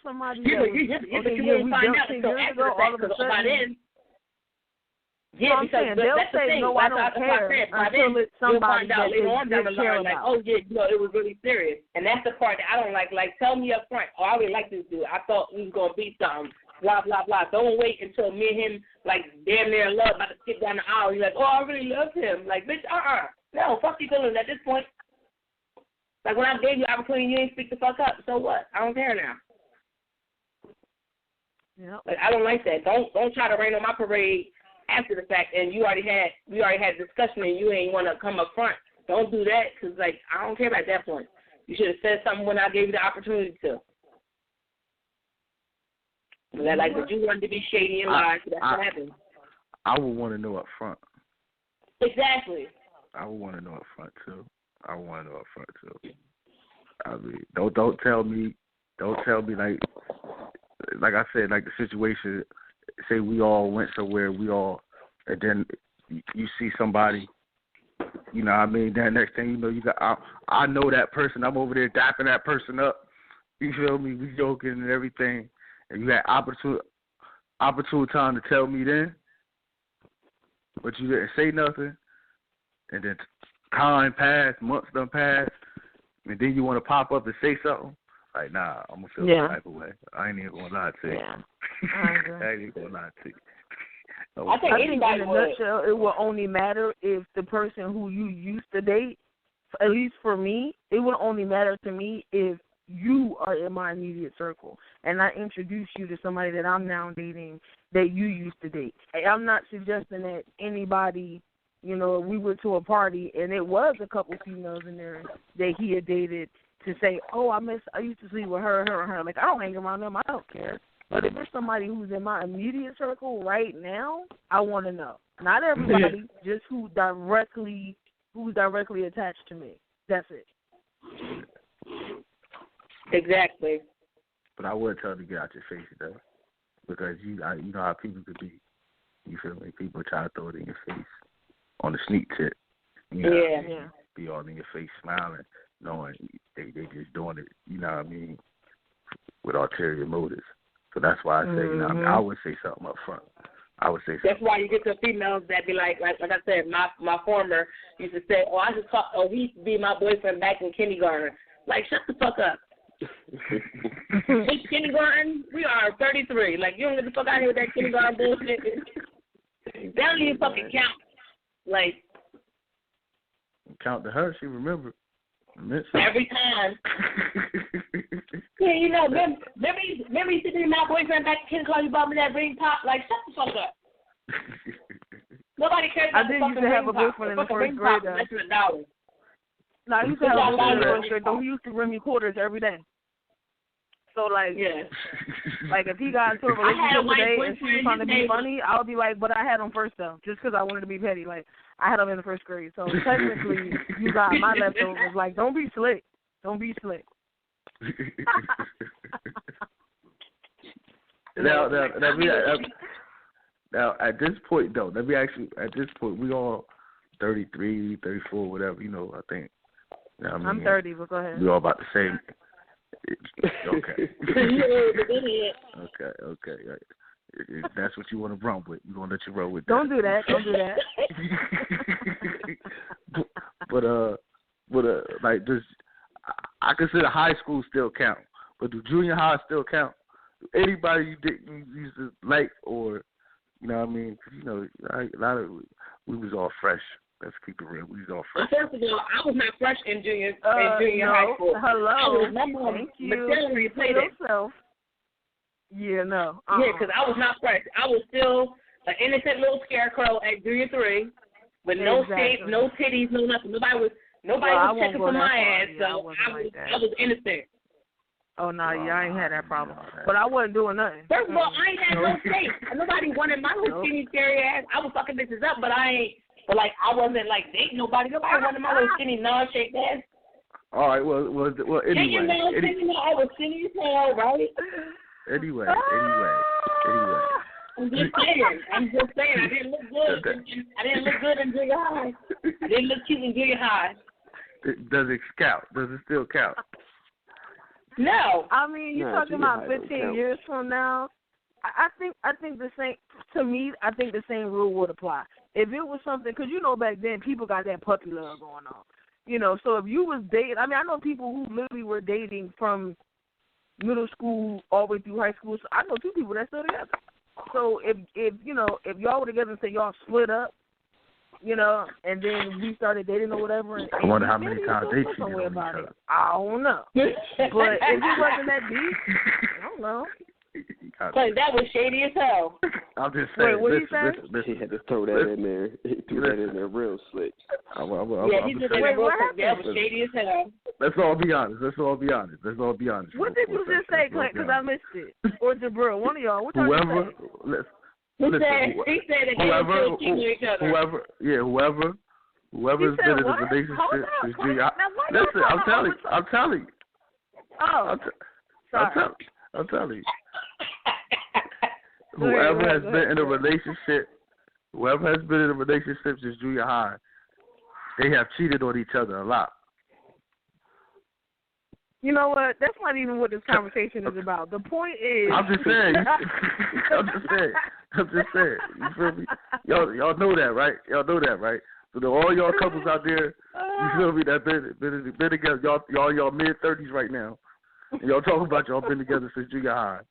somebody that was, we jumped 10 years ago, all of a sudden. Yeah, because they'll that's say, the thing. no, I don't care until it's somebody that they didn't care about. Like, oh, yeah, you know, it was really serious. And that's the part that I don't like. Like, tell me up front, oh, I really like this dude. I thought we was going to be something, blah, blah, blah. Don't wait until me and him, like, damn near in love, about to skip down the aisle. You're like, oh, I really love him. Like, bitch, No, fuck you feelings at this point. Like, when I gave you opportunity, you didn't speak the fuck up. So what? I don't care now. Yep. Like, I don't like that. Don't try to rain on my parade after the fact, and we already had a discussion, and you ain't want to come up front. Don't do that, because, like, I don't care about that point. You should have said something when I gave you the opportunity to. Like, but you wanted to be shady and lie, so that's what happened. I would want to know up front. Exactly. I would want to know up front, too. I mean, don't tell me, like I said, like the situation, say we all went somewhere, and then you see somebody, you know what I mean, then next thing you know, I know that person, I'm over there dapping that person up, you feel me, we joking and everything, and you had opportune time to tell me then, but you didn't say nothing, and then time passed, months done passed, and then you want to pop up and say something, like, nah, I'm going to feel the type of way. I ain't even going to lie to you. Yeah. I ain't even going to lie to you. I think in a nutshell, it will only matter if the person who you used to date, at least for me, it will only matter to me if you are in my immediate circle and I introduce you to somebody that I'm now dating that you used to date. I'm not suggesting that anybody, you know, we went to a party and it was a couple females in there that he had dated to say, oh, I used to sleep with her. Like, I don't hang around them. I don't care. But if it's somebody who's in my immediate circle right now, I want to know. Not everybody, just who's directly attached to me. That's it. Exactly. But I would tell them to get out your face, though, because you know how people could be. You feel me? People try to throw it in your face on the sneak tip. You know what I mean? Be all in your face smiling, knowing they just doing it, you know what I mean, with ulterior motives. So that's why I say, you know what I mean, I would say something up front. I would say something. That's why you get to females that be like I said, my former used to say, he used to be my boyfriend back in kindergarten. Like, shut the fuck up. It's kindergarten. We are 33. Like, you don't get the fuck out of here with that kindergarten bullshit. That don't even fucking count. Like, count to her, she remembered. Every time. mean, you know, remember you sitting in my boyfriend back in kindergarten, you bought me that ring pop? Like, shut the fuck up. Nobody cares about the fucking ring pop. I did used to have a boyfriend in the first grade, though. Less than $1. No, I used to have a boyfriend in the first grade, though. He used to bring me quarters every day. So, like, like if he got into a relationship today and she was trying to be funny, I would be like, but I had him first, though, just because I wanted to be petty. Like, I had him in the first grade. So, technically, you got my leftovers. Like, don't be slick. Don't be slick. Now, at this point, though, let me ask you, at this point, we all 33, 34, whatever, you know, I think. You know what I mean? I'm 30, but go ahead. We all about the same. Okay. Okay. If that's what you want to run with, we're going to let you run with that. Don't do that. But like, this, I consider high school still count. But do junior high still count? Anybody you didn't used to like, or, you know what I mean? 'Cause, you know, a lot of, we was all fresh. Let's keep it real. We was all fresh. First of all, I was not fresh in junior high school. Hello. Thank you. Played yourself. Yeah, no. Yeah, because I was not fresh. I was still an innocent little scarecrow at junior 3 with no shape, no titties, no nothing. Nobody was checking for my ass, so I was innocent. Oh, no, I ain't had that problem. But I wasn't doing nothing. First of all, I ain't had no shape. Nobody wanted my little skinny, scary ass. I was fucking bitches up, but I wasn't, like, dating nobody. Nobody wanted my little skinny, non-shaped ass. All right, well, anyway. I was skinny as hell, right? Anyway. I'm just saying. I didn't look good. I didn't look good in junior high. I didn't look cute in junior high. Does it count? Does it still count? No. I mean, you're talking about 15 years from now. I think the same. To me, I think the same rule would apply. If it was something, because you know back then people got that puppy love going on. You know, so if you was dating, I mean, I know people who literally were dating from middle school all the way through high school. So I know 2 people that's still together. So if y'all were together and say y'all split up, you know, and then we started dating or whatever. And I wonder how many times they cheated on each other. I don't know. But if it wasn't that deep, I don't know. But that was shady as hell. I'm just saying. Wait, what did he say? He had to throw that in there. He threw that in there real slick. He did that real quick. That was shady as hell. Let's all be honest. What did you just say, Clint? Because I missed it. Or Jabril, one of y'all. What y'all say? He said that they were still cheating each other. Whoever's been in a relationship since junior high. Listen, I'm telling you. Oh, I'm telling you. Whoever has been in a relationship since junior high, they have cheated on each other a lot. You know what? That's not even what this conversation is about. The point is... I'm just saying. You feel me? Y'all know that, right? So to all y'all couples out there, you feel me, that been together, y'all mid-30s right now, and y'all talking about y'all been together since junior high.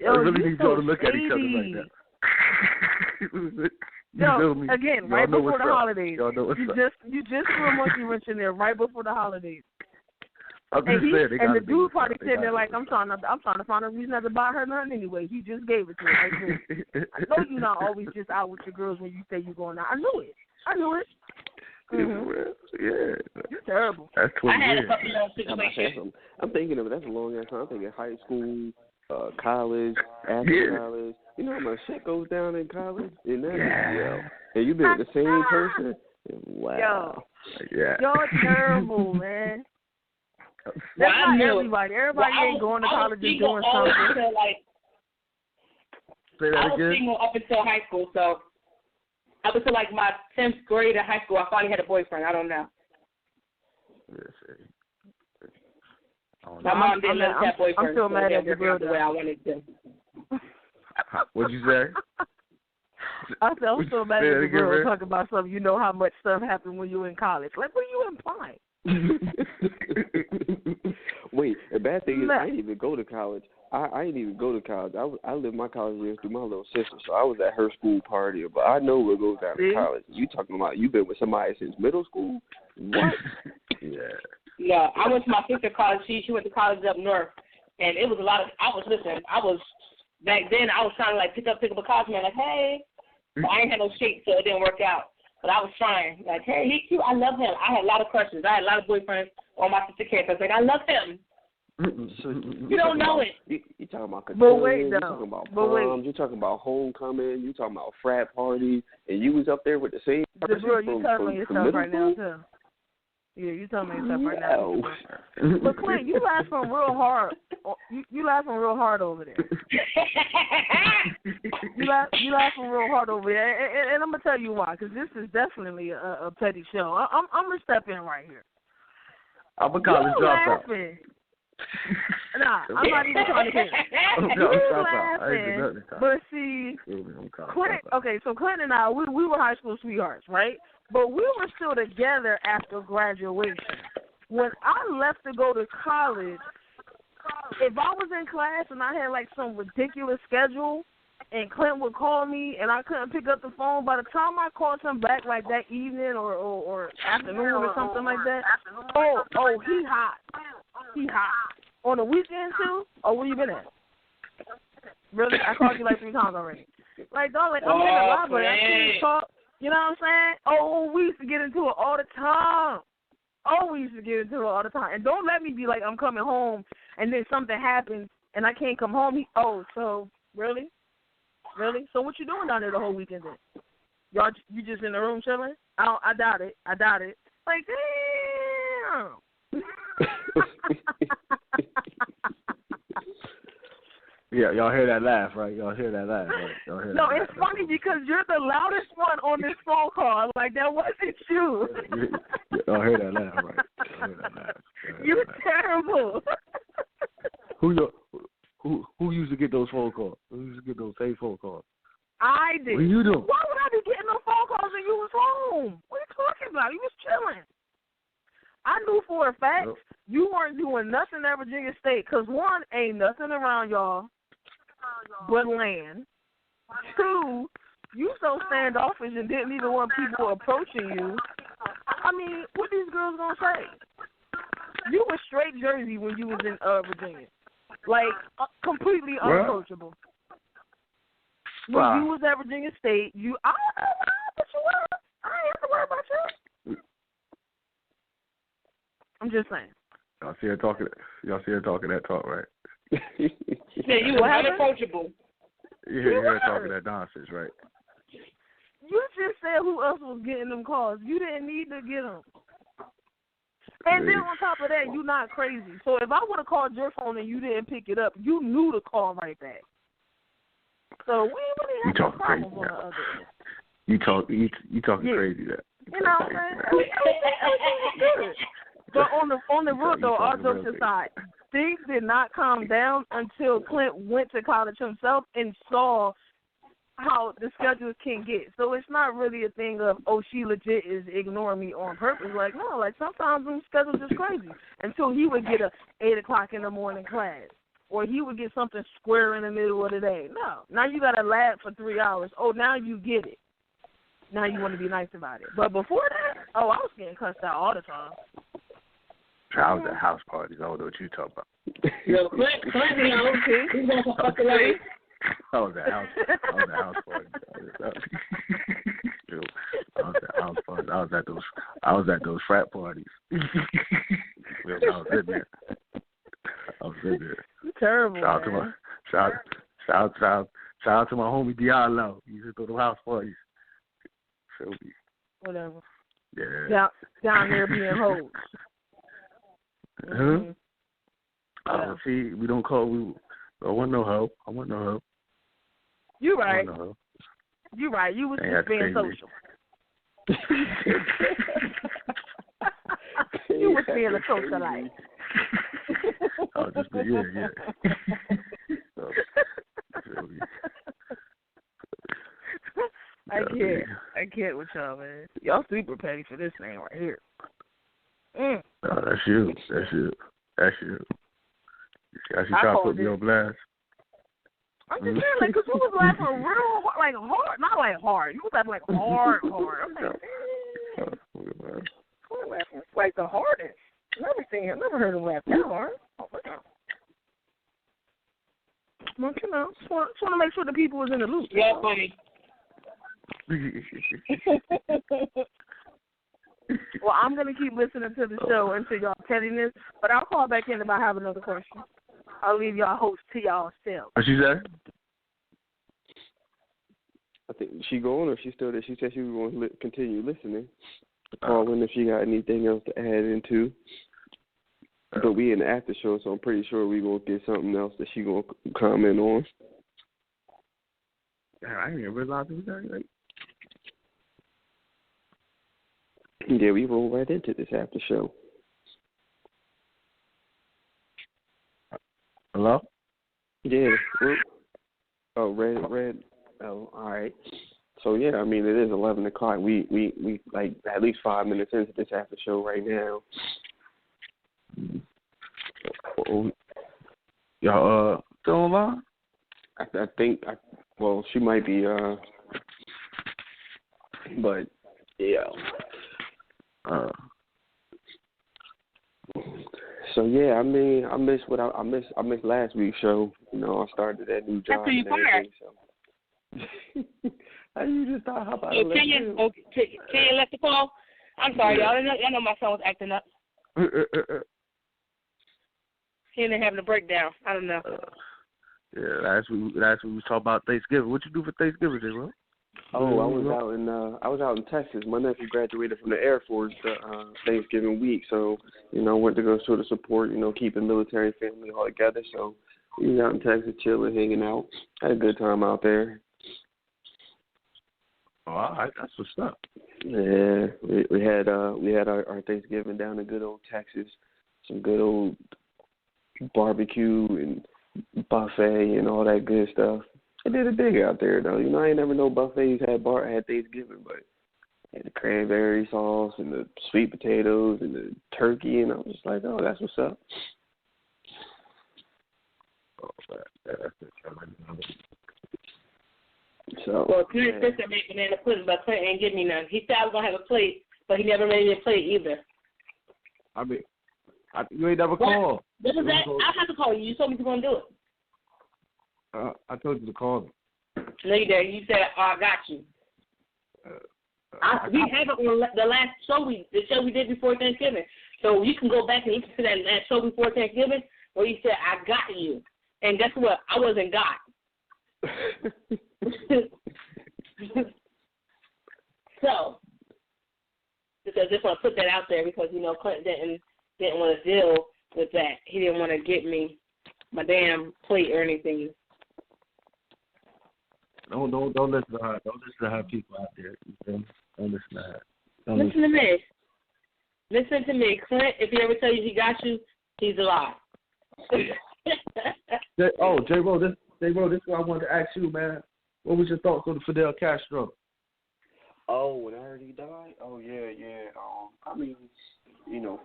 I really need y'all to look at each other like that. Feel me? Again, right before the holidays. You just threw a monkey wrench in there right before the holidays. I'm just saying, and the dude probably sitting there like, I'm trying to find a reason not to buy her nothing anyway. He just gave it to her. I know you're not always just out with your girls when you say you're going out. I knew it. Mm-hmm. Yeah. You're terrible. That's 20 years. I'm thinking of it. That's a long ass time. I'm thinking high school, college, after college. You know how much shit goes down in college? And you been with the same person? Wow. You're terrible, man. That's not everybody. Everybody ain't going to college and doing something. Say that I was single up until high school, so up until like my 10th grade of high school, I finally had a boyfriend. I don't know. My mom didn't let us have boyfriends. I'm still mad at the girl the way I wanted to. What'd you say? I said, I'm still mad at the girl talking about something. You know how much stuff happened when you were in college. Like, what are you implying? Wait, the bad thing is I didn't even go to college. I didn't even go to college. I lived my college years through my little sister, so I was at her school party. But I know what goes down in college. You talking about you been with somebody since middle school? What? Yeah, I went to my sister's college. She went to college up north, And it was a lot of, back then I was trying to, like, pick up a cosmo, like, hey. But I ain't had no shape, so it didn't work out. But I was trying. Like, hey, he cute. I love him. I had a lot of crushes. I had a lot of boyfriends on my sister campus. I was like, I love him. So you don't know it. You talking about cotillion, you talking about proms, you talking about homecoming, you talking about frat parties, and you was up there with the same person you telling me yourself right now, too. Yeah, you telling me yourself right now. But Clint, you laughing real hard. You laughing real hard over there. you laughing real hard over there, and I'm gonna tell you why. Because this is definitely a petty show. I'm gonna step in right here. I'm a college dropout. Nah, I'm not even trying to hear it. You laughing, but see, Clint. Okay, so Clint and I, we were high school sweethearts, right? But we were still together after graduation. When I left to go to college, if I was in class and I had like some ridiculous schedule, and Clint would call me and I couldn't pick up the phone, by the time I called him back like that evening or afternoon or something like that, he hot. He hot. On the weekend too? Oh, where you been at? Really? I called you like 3 times already. Like, dog, like, I'm in the library. I can't talk. You know what I'm saying? Oh, we used to get into it all the time. And don't let me be like, I'm coming home, and then something happens, and I can't come home. So, really? Really? So what you doing down there the whole weekend then? You just in the room chilling? I doubt it. Like, damn. Yeah, y'all hear that laugh, right? No, it's funny because you're the loudest one on this phone call. Like, that wasn't you. Y'all hear that laugh, right? You're terrible. Who used to get those phone calls? Who used to get those same phone calls? I did. What are you doing? Why would I be getting those phone calls when you was home? What are you talking about? You was chilling. I knew for a fact you weren't doing nothing at Virginia State because, 1, ain't nothing around y'all but land. 2, you so standoffish and didn't even want people approaching you. I mean, what these girls gonna say? You were straight Jersey when you was in Virginia. Like, completely unapproachable. When you was at Virginia State, I ain't have to worry about you. I'm just saying. Y'all see her talking that talk, right? Yeah, you were unapproachable. You hear her talking that nonsense, right? You just said who else was getting them calls. You didn't need to get them. And then on top of that, you're not crazy. So if I would have called your phone and you didn't pick it up, you knew to call right back. So we really have no problems on the other end. You talking crazy there. You know what I'm saying? Everything was good. But on the real though, all jokes aside, things did not calm down until Clint went to college himself and saw how the schedules can get. So it's not really a thing of, she legit is ignoring me on purpose. Like, no, like sometimes them schedules is crazy. Until he would get a 8 o'clock in the morning class. Or he would get something square in the middle of the day. No. Now you got to lab for 3 hours. Oh, now you get it. Now you want to be nice about it. But before that, I was getting cussed out all the time. I was at house parties. I don't know what you talking about. Yo, Clint, you know, he's going to fuck away. I was at house parties. I was at those frat parties. I was in there. You're terrible. Shout out to my homie Diallo. He used to go to house parties. Whatever. Yeah. Down there being hoes. Mm-hmm. See, we don't call. I want no help. You right. You right. You was just being social. You was being a socialite. Oh, just yeah. So, I can't with y'all, man. Y'all super petty for this thing right here. Oh, that's you. I should try to put me on blast. I'm just saying, like, because you was laughing real hard, like hard, not like hard. You was laughing like hard. I'm like, damn. You laughing like the hardest. Never heard him laugh that hard. Oh, my God. Well, just want to make sure the people was in the loop. Yeah, funny. Well, I'm going to keep listening to the show until y'all pettiness, but I'll call back in if I have another question. I'll leave y'all hosts to y'all selves. What she said? I think she going or she still there. She said she was going to continue listening. Call in if she got anything else to add into. But we in the after show, so I'm pretty sure we going to get something else that she going to comment on. I didn't even realize it was that late. Yeah, we roll right into this after show. Hello? Yeah. Oh, red. Oh, all right. So yeah, I mean it is 11 o'clock. We like at least 5 minutes into this after show right now. Y'all still online? I think. Well, she might be. But yeah. So yeah, I mean, I missed last week's show. You know, I started that new job and everything. So. How you just thought? How about Kenya left the call? I'm sorry, y'all. I know my son was acting up. He ended up having a breakdown. I don't know. Yeah, last week we was talking about Thanksgiving. What you do for Thanksgiving, Jay, bro? Oh, I was out in Texas. My nephew graduated from the Air Force Thanksgiving week, so went to go sort of support, keeping military family all together. So we was out in Texas, chilling, hanging out. Had a good time out there. Oh, all right, that's what's up. Yeah, we had our Thanksgiving down in good old Texas. Some good old barbecue and buffet and all that good stuff. I did it big out there, though. I ain't never know buffets had Thanksgiving, but had the cranberry sauce and the sweet potatoes and the turkey, and I was just like, oh, that's what's up. Oh, that's it. So, well, Clint's sister made banana pudding, but Clint ain't give me none. He said I was going to have a plate, but he never made me a plate either. I mean, you ain't never called. What was that? I'll have to call you. You told me you were going to do it. I told you to call me. No, you did. You said, I got you. We have it on the last show the show we did before Thanksgiving. So you can go back and listen to that last show before Thanksgiving where you said, I got you. And guess what? I wasn't God. So, because I just want to put that out there because, Clinton didn't want to deal with that. He didn't want to get me my damn plate or anything. Don't listen to her. Don't listen to her people out there. Don't listen to her. Listen to me. Listen to me. Clint, if he ever tell you he got you, he's a lie. J-Ro, this is what I wanted to ask you, man. What was your thoughts on Fidel Castro? Oh, when I heard he died? Oh, yeah. I mean,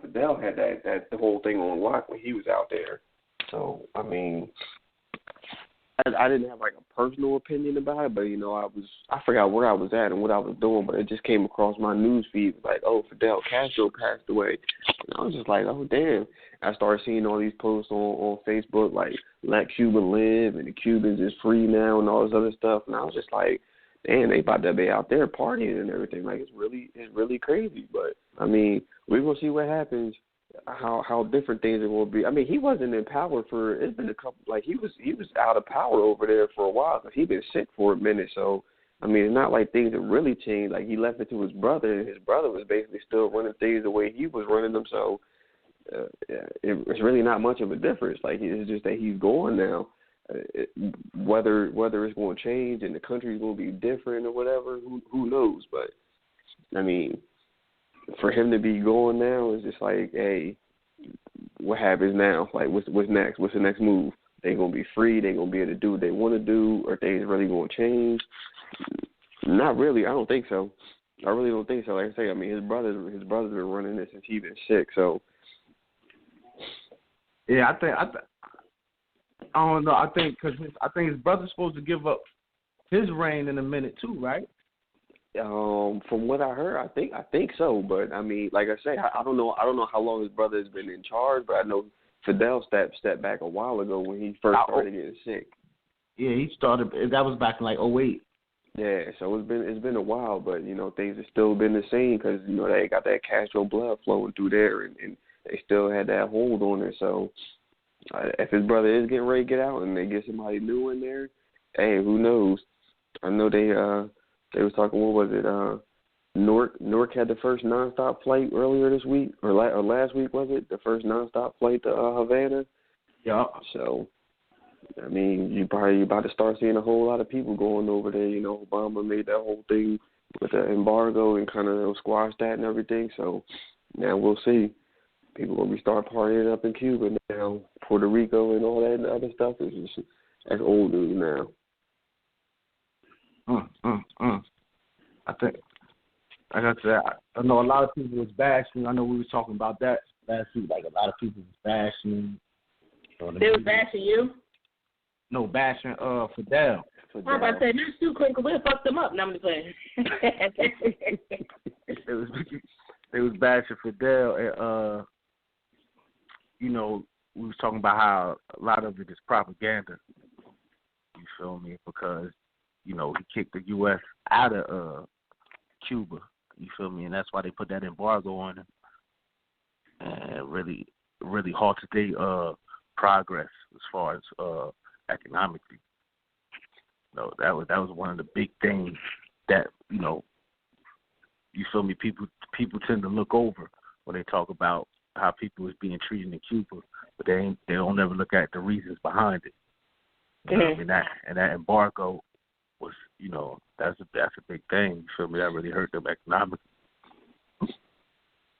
Fidel had that the whole thing on lock when he was out there. So, I mean, I didn't have like a personal opinion about it, but I forgot where I was at and what I was doing, but it just came across my news feed like, oh, Fidel Castro passed away. And I was just like, oh damn. I started seeing all these posts on Facebook like let Cuba live and the Cubans is free now and all this other stuff, and I was just like, damn, they about to be out there partying and everything. Like it's really crazy. But I mean, we're gonna see what happens. How different things are going to be. I mean, he wasn't in power it's been a couple, like he was out of power over there for a while because he'd been sick for a minute. So, I mean, it's not like things have really changed. Like he left it to his brother, and his brother was basically still running things the way he was running them. So, it's really not much of a difference. Like it's just that he's gone now. Whether it's going to change and the country's going to be different or whatever, who knows? But I mean, for him to be going now is just like, hey, what happens now? Like, what's next? What's the next move? They gonna be free? They gonna be able to do what they want to do? Or things really gonna change? Not really. I don't think so. I really don't think so. Like I say, I mean, his brother's been running this since he's been sick. So, yeah, I don't know. I think his brother's supposed to give up his reign in a minute too, right? From what I heard, I think so. But I mean, like I say, I don't know how long his brother has been in charge. But I know Fidel stepped back a while ago when he first started getting sick. Yeah, he started. That was back in like 2008. Yeah, so it's been a while, but things have still been the same because they got that Castro blood flowing through there, and they still had that hold on it. So if his brother is getting ready to get out and they get somebody new in there, hey, who knows? I know they was talking. What was it? Newark had the first nonstop flight earlier this week or last week, was it? The first nonstop flight to Havana. Yeah. So, I mean, you probably about to start seeing a whole lot of people going over there. Obama made that whole thing with the embargo and kind of squashed that and everything. So now we'll see. People will be start partying up in Cuba now. Puerto Rico and all that other stuff that's old news now. I think, like I said, I know a lot of people was bashing. I know we were talking about that last week. Like a lot of people was bashing. They was bashing you? No, bashing Fidel. I'm about to say, that's too quick. We'll fuck them up. No, I'm just playing. They was bashing Fidel, and we was talking about how a lot of it is propaganda. You feel me? Because he kicked the U.S. out of Cuba. You feel me? And that's why they put that embargo on him, and really halted their progress as far as economically. That was one of the big things that you feel me. People tend to look over when they talk about how people is being treated in Cuba, but they don't ever look at the reasons behind it. I mean, that embargo was that's a big thing. You feel me? That really hurt them economically.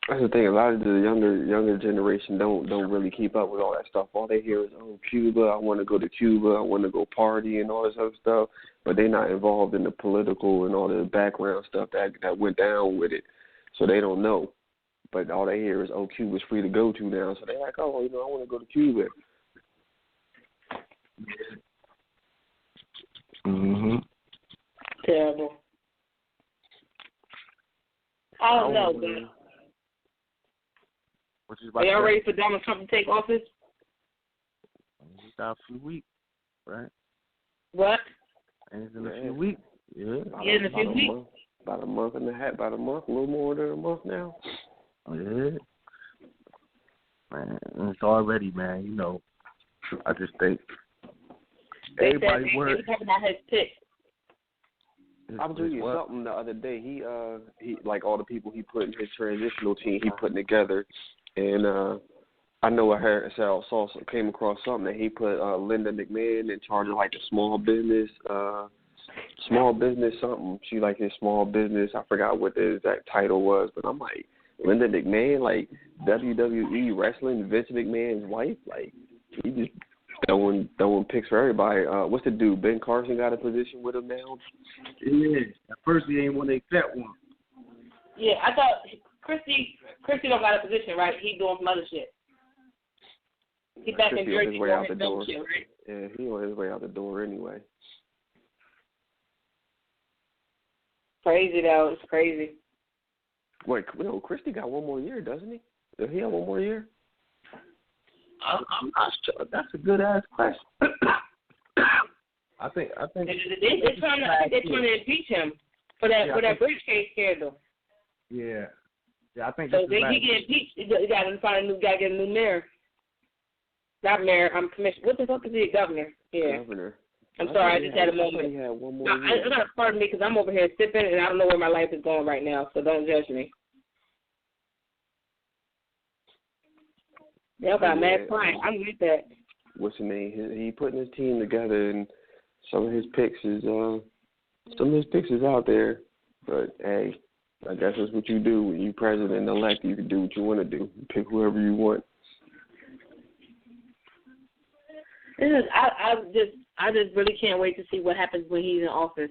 That's the thing. A lot of the younger generation don't really keep up with all that stuff. All they hear is, "Oh, Cuba! I want to go to Cuba. I want to go party and all this other stuff." But they're not involved in the political and all the background stuff that went down with it, so they don't know. But all they hear is, "Oh, Cuba's free to go to now." So they're like, "Oh, I want to go to Cuba." Mhm. Terrible. I don't know, man. Are y'all ready for Donald Trump to take office? He's got a few weeks, right? What? And it's in a few weeks. Yeah. In a few weeks. About a month and a half. About a month, a little more than a month now. Yeah. Man, it's already, man. I just think everybody works. They talking about his pick. I was reading something the other day. He like all the people he put in his transitional team he putting together, and I know came across something that he put Linda McMahon in charge of like the small business something. She like his small business. I forgot what the exact title was, but I'm like, Linda McMahon, like WWE wrestling, Vince McMahon's wife, like he just throwing picks for everybody. What's the dude? Ben Carson got a position with him now? Yeah. At first he ain't want to accept one. Yeah, I thought Christy don't got a position, right? He doing some other shit. He back in Jersey doing his dumb shit, right? Yeah, he on his way out the door anyway. Crazy though, it's crazy. Wait, Christy got one more year, doesn't he? Does he have one more year? I'm not sure. That's a good ass question. I think they're trying to impeach him for that bridge case scandal. Yeah, I think so. He get impeached. He got to find a new guy, get a new mayor. Not mayor. I'm commissioner. What the fuck is he? Governor. Yeah. Governor. I'm sorry. I just had a moment. He had one more year. I got to pardon me because I'm over here sipping and I don't know where my life is going right now. So don't judge me. Y'all got mad pride. I'm with that. What's his name? He putting his team together, and some of his picks is out there. But hey, I guess that's what you do when you president elect. You can do what you want to do. You pick whoever you want. I just really can't wait to see what happens when he's in office.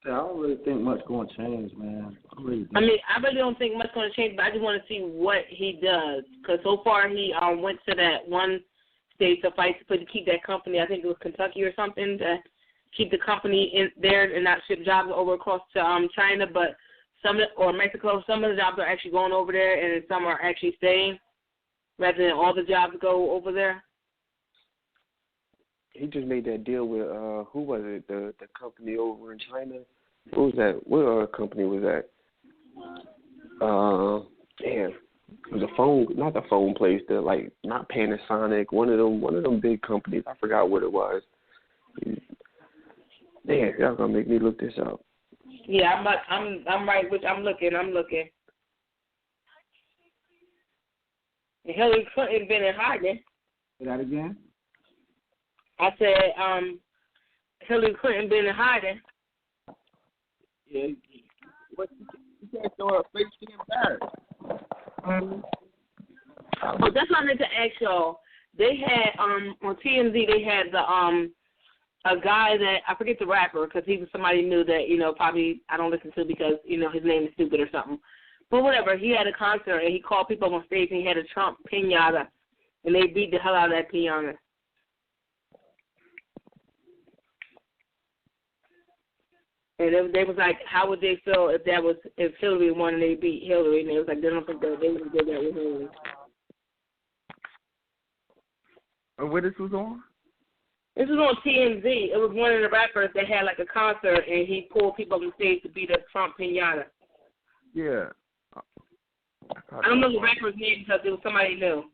I don't really think much going to change, man. I really don't think much going to change, but I just want to see what he does. Because so far he went to that one state to fight to keep that company. I think it was Kentucky or something, to keep the company in there and not ship jobs over across to China, but Mexico. Some of the jobs are actually going over there, and some are actually staying, rather than all the jobs go over there. he just made that deal with who was it? The company over in China. What was that? What company was that? Damn. It was a phone, not the phone place. The like not Panasonic. One of them big companies. I forgot what it was. Damn, y'all gonna make me look this up. Yeah, I'm right. Which I'm looking. And Hillary Clinton been in hiding. Say that again. I said, Hillary Clinton been in hiding. Yeah, but you can't show her face. She embarrassed. Oh, that's what I meant to ask y'all. They had on TMZ. They had the a guy that I forget the rapper because he was somebody new that probably I don't listen to because his name is stupid or something. But whatever, he had a concert and he called people up on stage and he had a Trump piñata and they beat the hell out of that piñata. And they was like, how would they feel if Hillary won and they beat Hillary? And they was like, they don't think that they would do that with Hillary. And where this was on? This was on TMZ. It was one of the rappers that had like a concert and he pulled people on the stage to beat a Trump piñata. Yeah. I don't know the rapper's name because it was somebody new.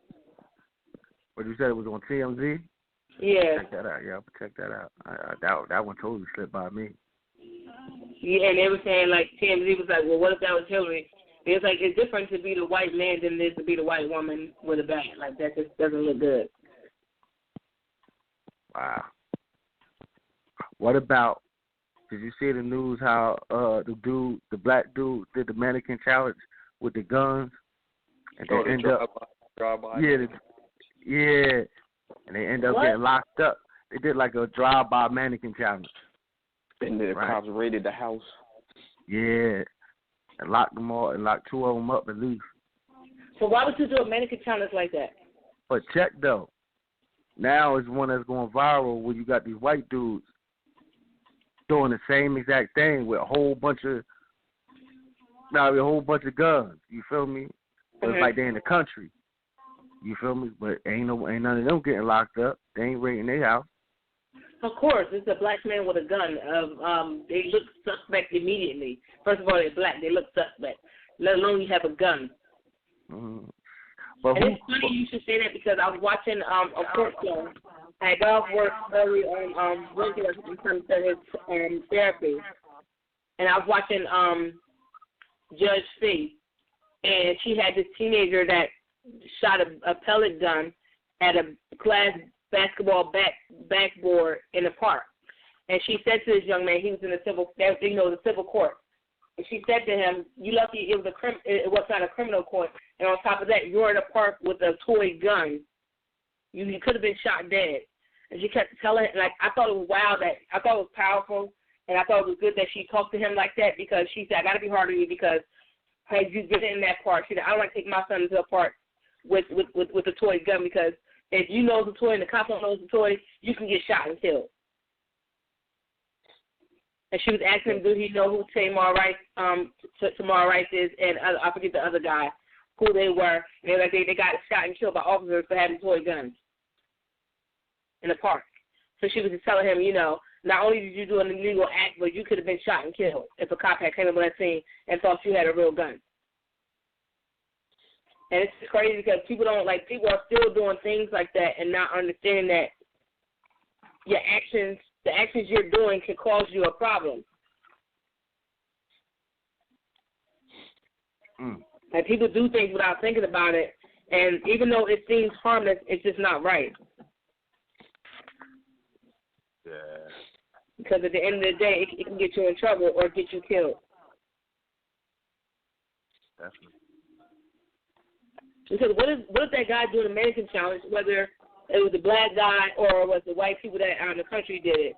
But you said it was on TMZ? Yeah. Check that out. Yeah, I'll check that out. That one totally slipped by me. Yeah, and they were saying, like, TMZ was like, well, what if that was Hillary? It was like, it's different to be the white man than it is to be the white woman with a bat. Like, that just doesn't look good. Wow. What about, did you see the news how the black dude did the mannequin challenge with the guns? And they end up, yeah, and they end up getting locked up. They did like a drive-by mannequin challenge. And the cops raided the house. Yeah, and locked them all, and locked two of them up at least. So why would you do a mannequin challenge like that? But check though, now it's one that's going viral where you got these white dudes doing the same exact thing with a whole bunch of guns. You feel me? But it's like they're in the country. You feel me? But ain't none of them getting locked up. They ain't raiding their house. Of course, it's a black man with a gun. They look suspect immediately. First of all, they're black. They look suspect. Let alone you have a gun. Mm-hmm. And it's funny you should say that because I was watching a court show. I got off work early on Wednesday in terms of his therapy, and I was watching Judge C. And she had this teenager that shot a pellet gun at a class basketball backboard in the park. And she said to this young man, he was in the civil court. And she said to him, "You lucky it was not a criminal court. And on top of that, you're in a park with a toy gun. You could have been shot dead." And she kept telling him, like, I thought it was wild I thought it was powerful, and I thought it was good that she talked to him like that because she said, I got to be hard on you because had you been in that park, she said, I don't like to take my son into a park with a toy gun because if you know it's a toy and the cop don't know it's a toy, you can get shot and killed. And she was asking him, do he know who Tamar Rice is, and I forget the other guy, who they were. And they got shot and killed by officers for having toy guns in the park. So she was just telling him, not only did you do an illegal act, but you could have been shot and killed if a cop had came up on that scene and thought you had a real gun. And it's crazy because people are still doing things like that and not understanding that the actions you're doing can cause you a problem. Like people do things without thinking about it, and even though it seems harmless, it's just not right. Yeah. Because at the end of the day, it can get you in trouble or get you killed. Definitely. Because what if that guy doing the mannequin challenge, whether it was the black guy or was the white people that out in the country did it?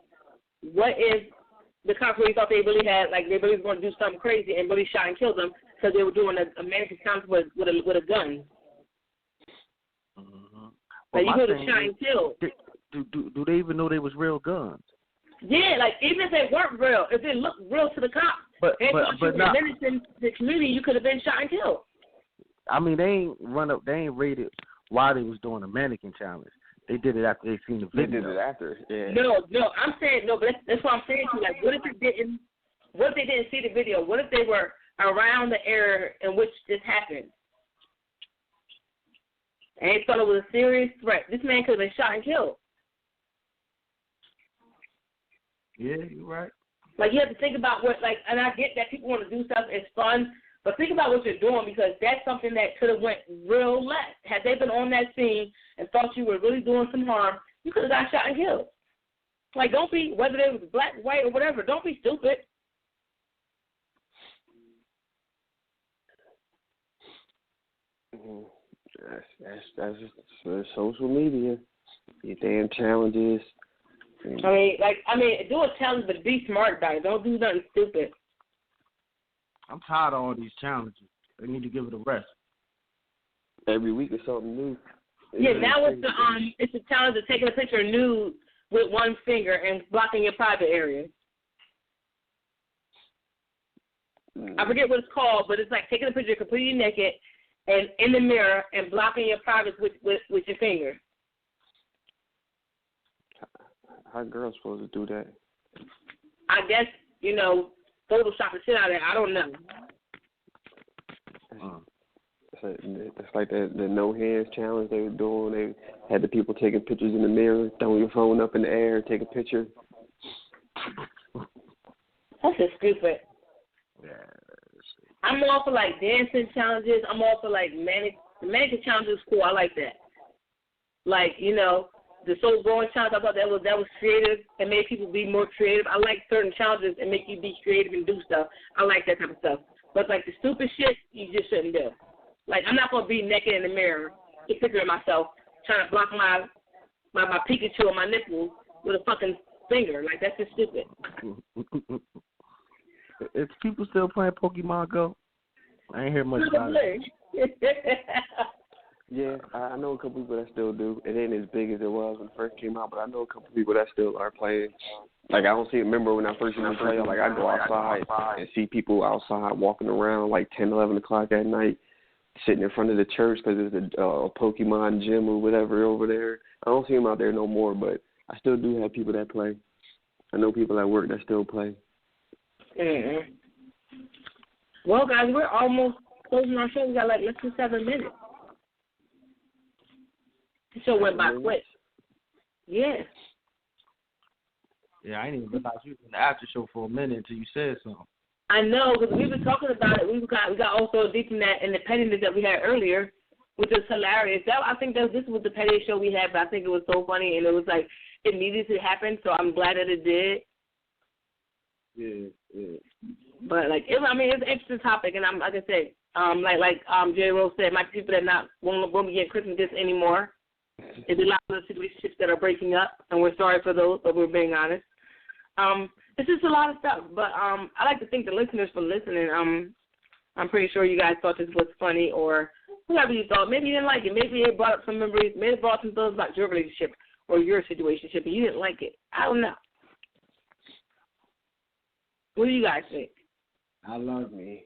What if the cops really thought they really was going to do something crazy and really shot and killed them because they were doing a mannequin challenge with a gun? Mm-hmm. Like you could have shot and killed. Do they even know they was real guns? Yeah, like even if they weren't real, if they looked real to the cops, but not menacing the community, you could have been shot and killed. I mean, they ain't raided while they was doing a mannequin challenge. They did it after they seen the video. They did it after, yeah. No, I'm saying, no, but that's what I'm saying to you. Like, what if they didn't see the video? What if they were around the area in which this happened? And they thought it was a serious threat. This man could have been shot and killed. Yeah, you're right. Like, you have to think about what, like, and I get that people want to do stuff, it's fun, but think about what you're doing, because that's something that could have went real left. Had they been on that scene and thought you were really doing some harm, you could have got shot and killed. Like, don't be, whether they was black, white, or whatever, don't be stupid. That's social media. Your damn challenges. I mean, do a challenge, but be smart about it. Don't do nothing stupid. I'm tired of all these challenges. They need to give it a rest. Every week is something new. Yeah, now it's a challenge of taking a picture nude with one finger and blocking your private area. I forget what it's called, but it's like taking a picture completely naked and in the mirror and blocking your privates with your finger. How girls supposed to do that? I guess, Photoshop the shit out of it. I don't know. It's like the no hands challenge they were doing. They had the people taking pictures in the mirror, throwing your phone up in the air, take a picture. That's just stupid. Yeah. I'm all for like dancing challenges. I'm all for like mannequin challenges. Cool. I like that. Like, the soul growing challenge, I thought that was creative and made people be more creative. I like certain challenges and make you be creative and do stuff. I like that type of stuff. But like the stupid shit, you just shouldn't do. Like, I'm not gonna be naked in the mirror, take a picture of myself, trying to block my Pikachu on my nipples with a fucking finger. Like, that's just stupid. Is people still playing Pokemon Go? I ain't hear much about it. Yeah, I know a couple people that still do. It ain't as big as it was when it first came out, but I know a couple people that still are playing. Like, I don't see it. Remember when I first used to play, like, I go outside and see people outside walking around like 10, 11 o'clock at night, sitting in front of the church because there's a Pokemon gym or whatever over there. I don't see them out there no more, but I still do have people that play. I know people at work that still play. Mm-hmm. Well, guys, we're almost closing our show. We got like less than 7 minutes. The show went by quick. Yeah. Yeah, I didn't even realize you was in the after show for a minute until you said something. I know, because we've been talking about it. We got also deep in that in the pettiness that we had earlier, which is hilarious. I think this was the pettiest show we had, but I think it was so funny, and it was like it needed to happen. So I'm glad that it did. Yeah. But like, it's an interesting topic, and I'm like I said, like J. Rose said, my people that not won't be getting Christmas gifts anymore. It's a lot of situationships that are breaking up, and we're sorry for those, but we're being honest. It's just a lot of stuff, but I like to thank the listeners for listening. I'm pretty sure you guys thought this was funny, or whatever you thought. Maybe you didn't like it. Maybe it brought up some memories. Maybe it brought some thoughts about your relationship or your situationship, and you didn't like it. I don't know. What do you guys think? I love me.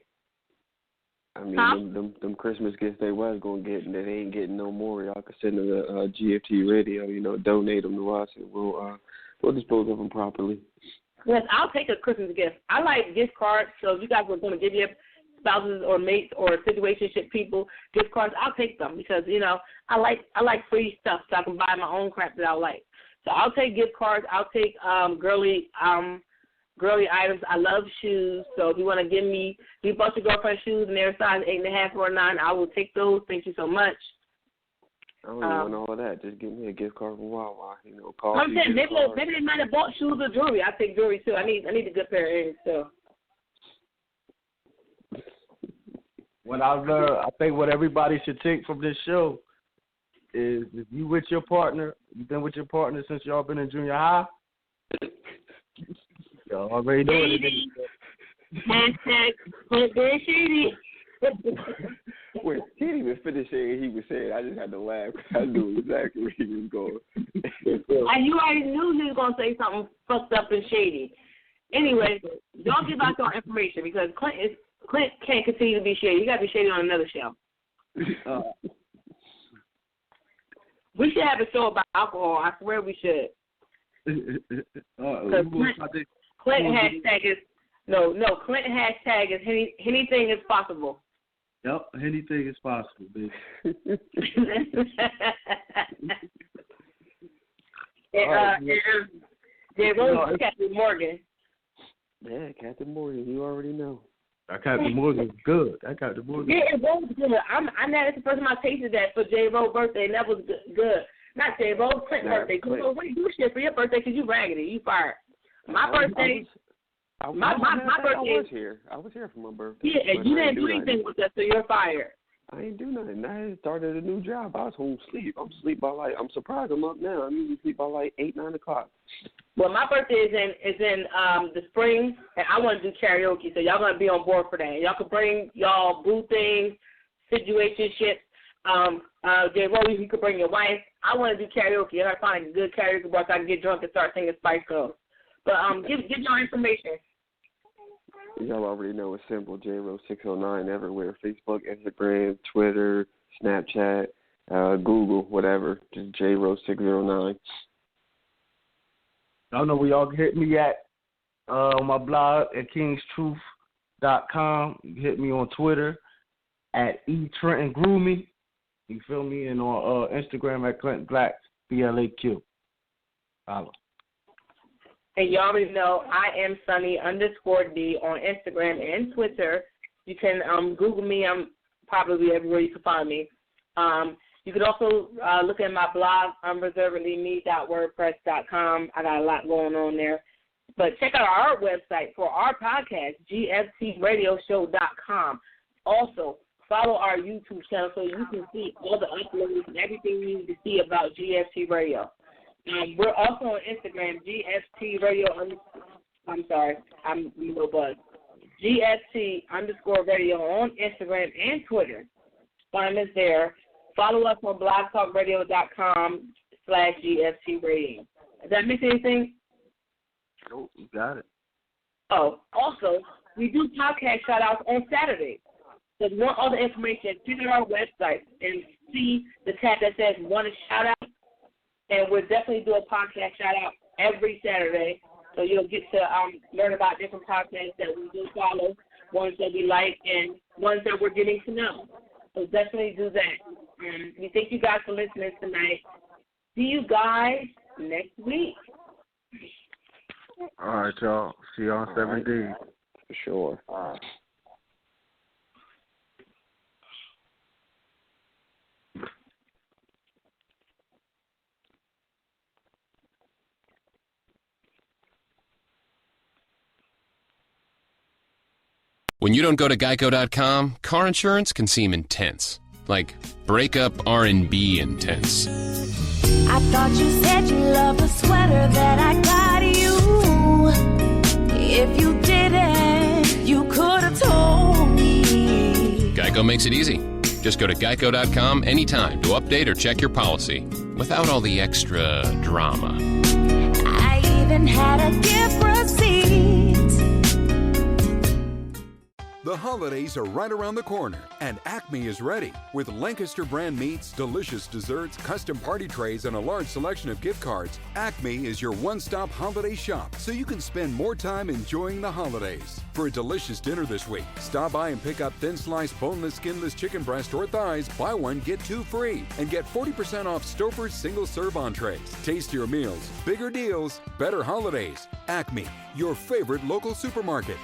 I mean, them Christmas gifts they was going to get, and they ain't getting no more. Y'all can send them to G.F.T. Radio, donate them to us, and we'll dispose of them properly. Yes, I'll take a Christmas gift. I like gift cards, so if you guys were going to give your spouses or mates or situationship people gift cards, I'll take them because, I like free stuff so I can buy my own crap that I like. So I'll take gift cards. I'll take girly items. I love shoes, so if you want to give me, if you bought your girlfriend shoes and they're size 8.5 or 9, I will take those. Thank you so much. I don't even want all that. Just give me a gift card from Wawa. Coffee. I'm saying maybe they might have bought shoes or jewelry. I take jewelry too. I need a good pair of earrings too. What I learned, I think what everybody should take from this show is if you with your partner, you've been with your partner since y'all been in junior high. Y'all already know it. Hashtag shady. Wait, he didn't even finish saying he was saying. I just had to laugh because I knew exactly where he was going. And you already knew he was going to say something fucked up and shady. Anyway, don't give out your information because Clint can't continue to be shady. You got to be shady on another show. We should have a show about alcohol. I swear we should. Clinton hashtag is Clinton hashtag is anything is possible. Yep, anything is possible, baby. Captain Morgan. Yeah, Captain Morgan, you already know. I got the Morgan good. Yeah, it was good. I know it's the first time I tasted that for J. Ro's birthday, and that was good. Not J. Ro's, Clinton's birthday. Clinton. What do you do shit for your birthday? Because you raggedy. You fired. My birthday. My birthday. I was here for my birthday. Yeah, and you didn't do anything with us, so you're fired. I ain't do nothing. I started a new job. I was home sleep. I'm asleep by I'm surprised I'm up now. I'm usually sleep by 8, 9 o'clock. Well, my birthday is in the spring, and I want to do karaoke, so y'all gonna be on board for that. Y'all can bring y'all boo things, situationships. J. Rowe, you could bring your wife. I want to do karaoke. I gotta find a good karaoke bar so I can get drunk and start singing Spice Girls. But give y'all information. Y'all already know it's simple. J-Rose609 everywhere. Facebook, Instagram, Twitter, Snapchat, Google, whatever. Just J-Rose609. I don't know where y'all can hit me at my blog at kingstruth.com. You can hit me on Twitter at eTrentonGroomy. You feel me? And on Instagram at Clinton Black, BLAQ. Follow. And you already know I am Sunny_D on Instagram and Twitter. You can Google me. I'm probably everywhere you can find me. You can also look at my blog, unreservedlyme.wordpress.com. I got a lot going on there. But check out our website for our podcast, GFTradioshow.com. Also, follow our YouTube channel so you can see all the uploads and everything you need to see about GFT Radio. We're also on Instagram, GFT Radio. I'm sorry, I'm a little buzzed. GFT_radio on Instagram and Twitter. Find us there. Follow us on blogtalkradio.com/GFT Radio. Did I miss anything? Nope, you got it. Oh, also, we do podcast shout-outs on Saturday. So if you want all the information, check out our website and see the tab that says "Want a Shout-Out." And we'll definitely do a podcast shout-out every Saturday. So you'll get to learn about different podcasts that we do follow, ones that we like, and ones that we're getting to know. So definitely do that. We thank you guys for listening tonight. See you guys next week. All right, y'all. See y'all in 7 days. For sure. When you don't go to Geico.com, car insurance can seem intense. Like breakup R&B intense. I thought you said you loved the sweater that I got you. If you didn't, you could have told me. Geico makes it easy. Just go to Geico.com anytime to update or check your policy without all the extra drama. I even had a gift receipt. The holidays are right around the corner, and Acme is ready. With Lancaster brand meats, delicious desserts, custom party trays, and a large selection of gift cards, Acme is your one-stop holiday shop, so you can spend more time enjoying the holidays. For a delicious dinner this week, stop by and pick up thin-sliced, boneless, skinless chicken breast or thighs, buy one, get two free, and get 40% off Stouffer's single-serve entrees. Tastier meals, bigger deals, better holidays. Acme, your favorite local supermarket.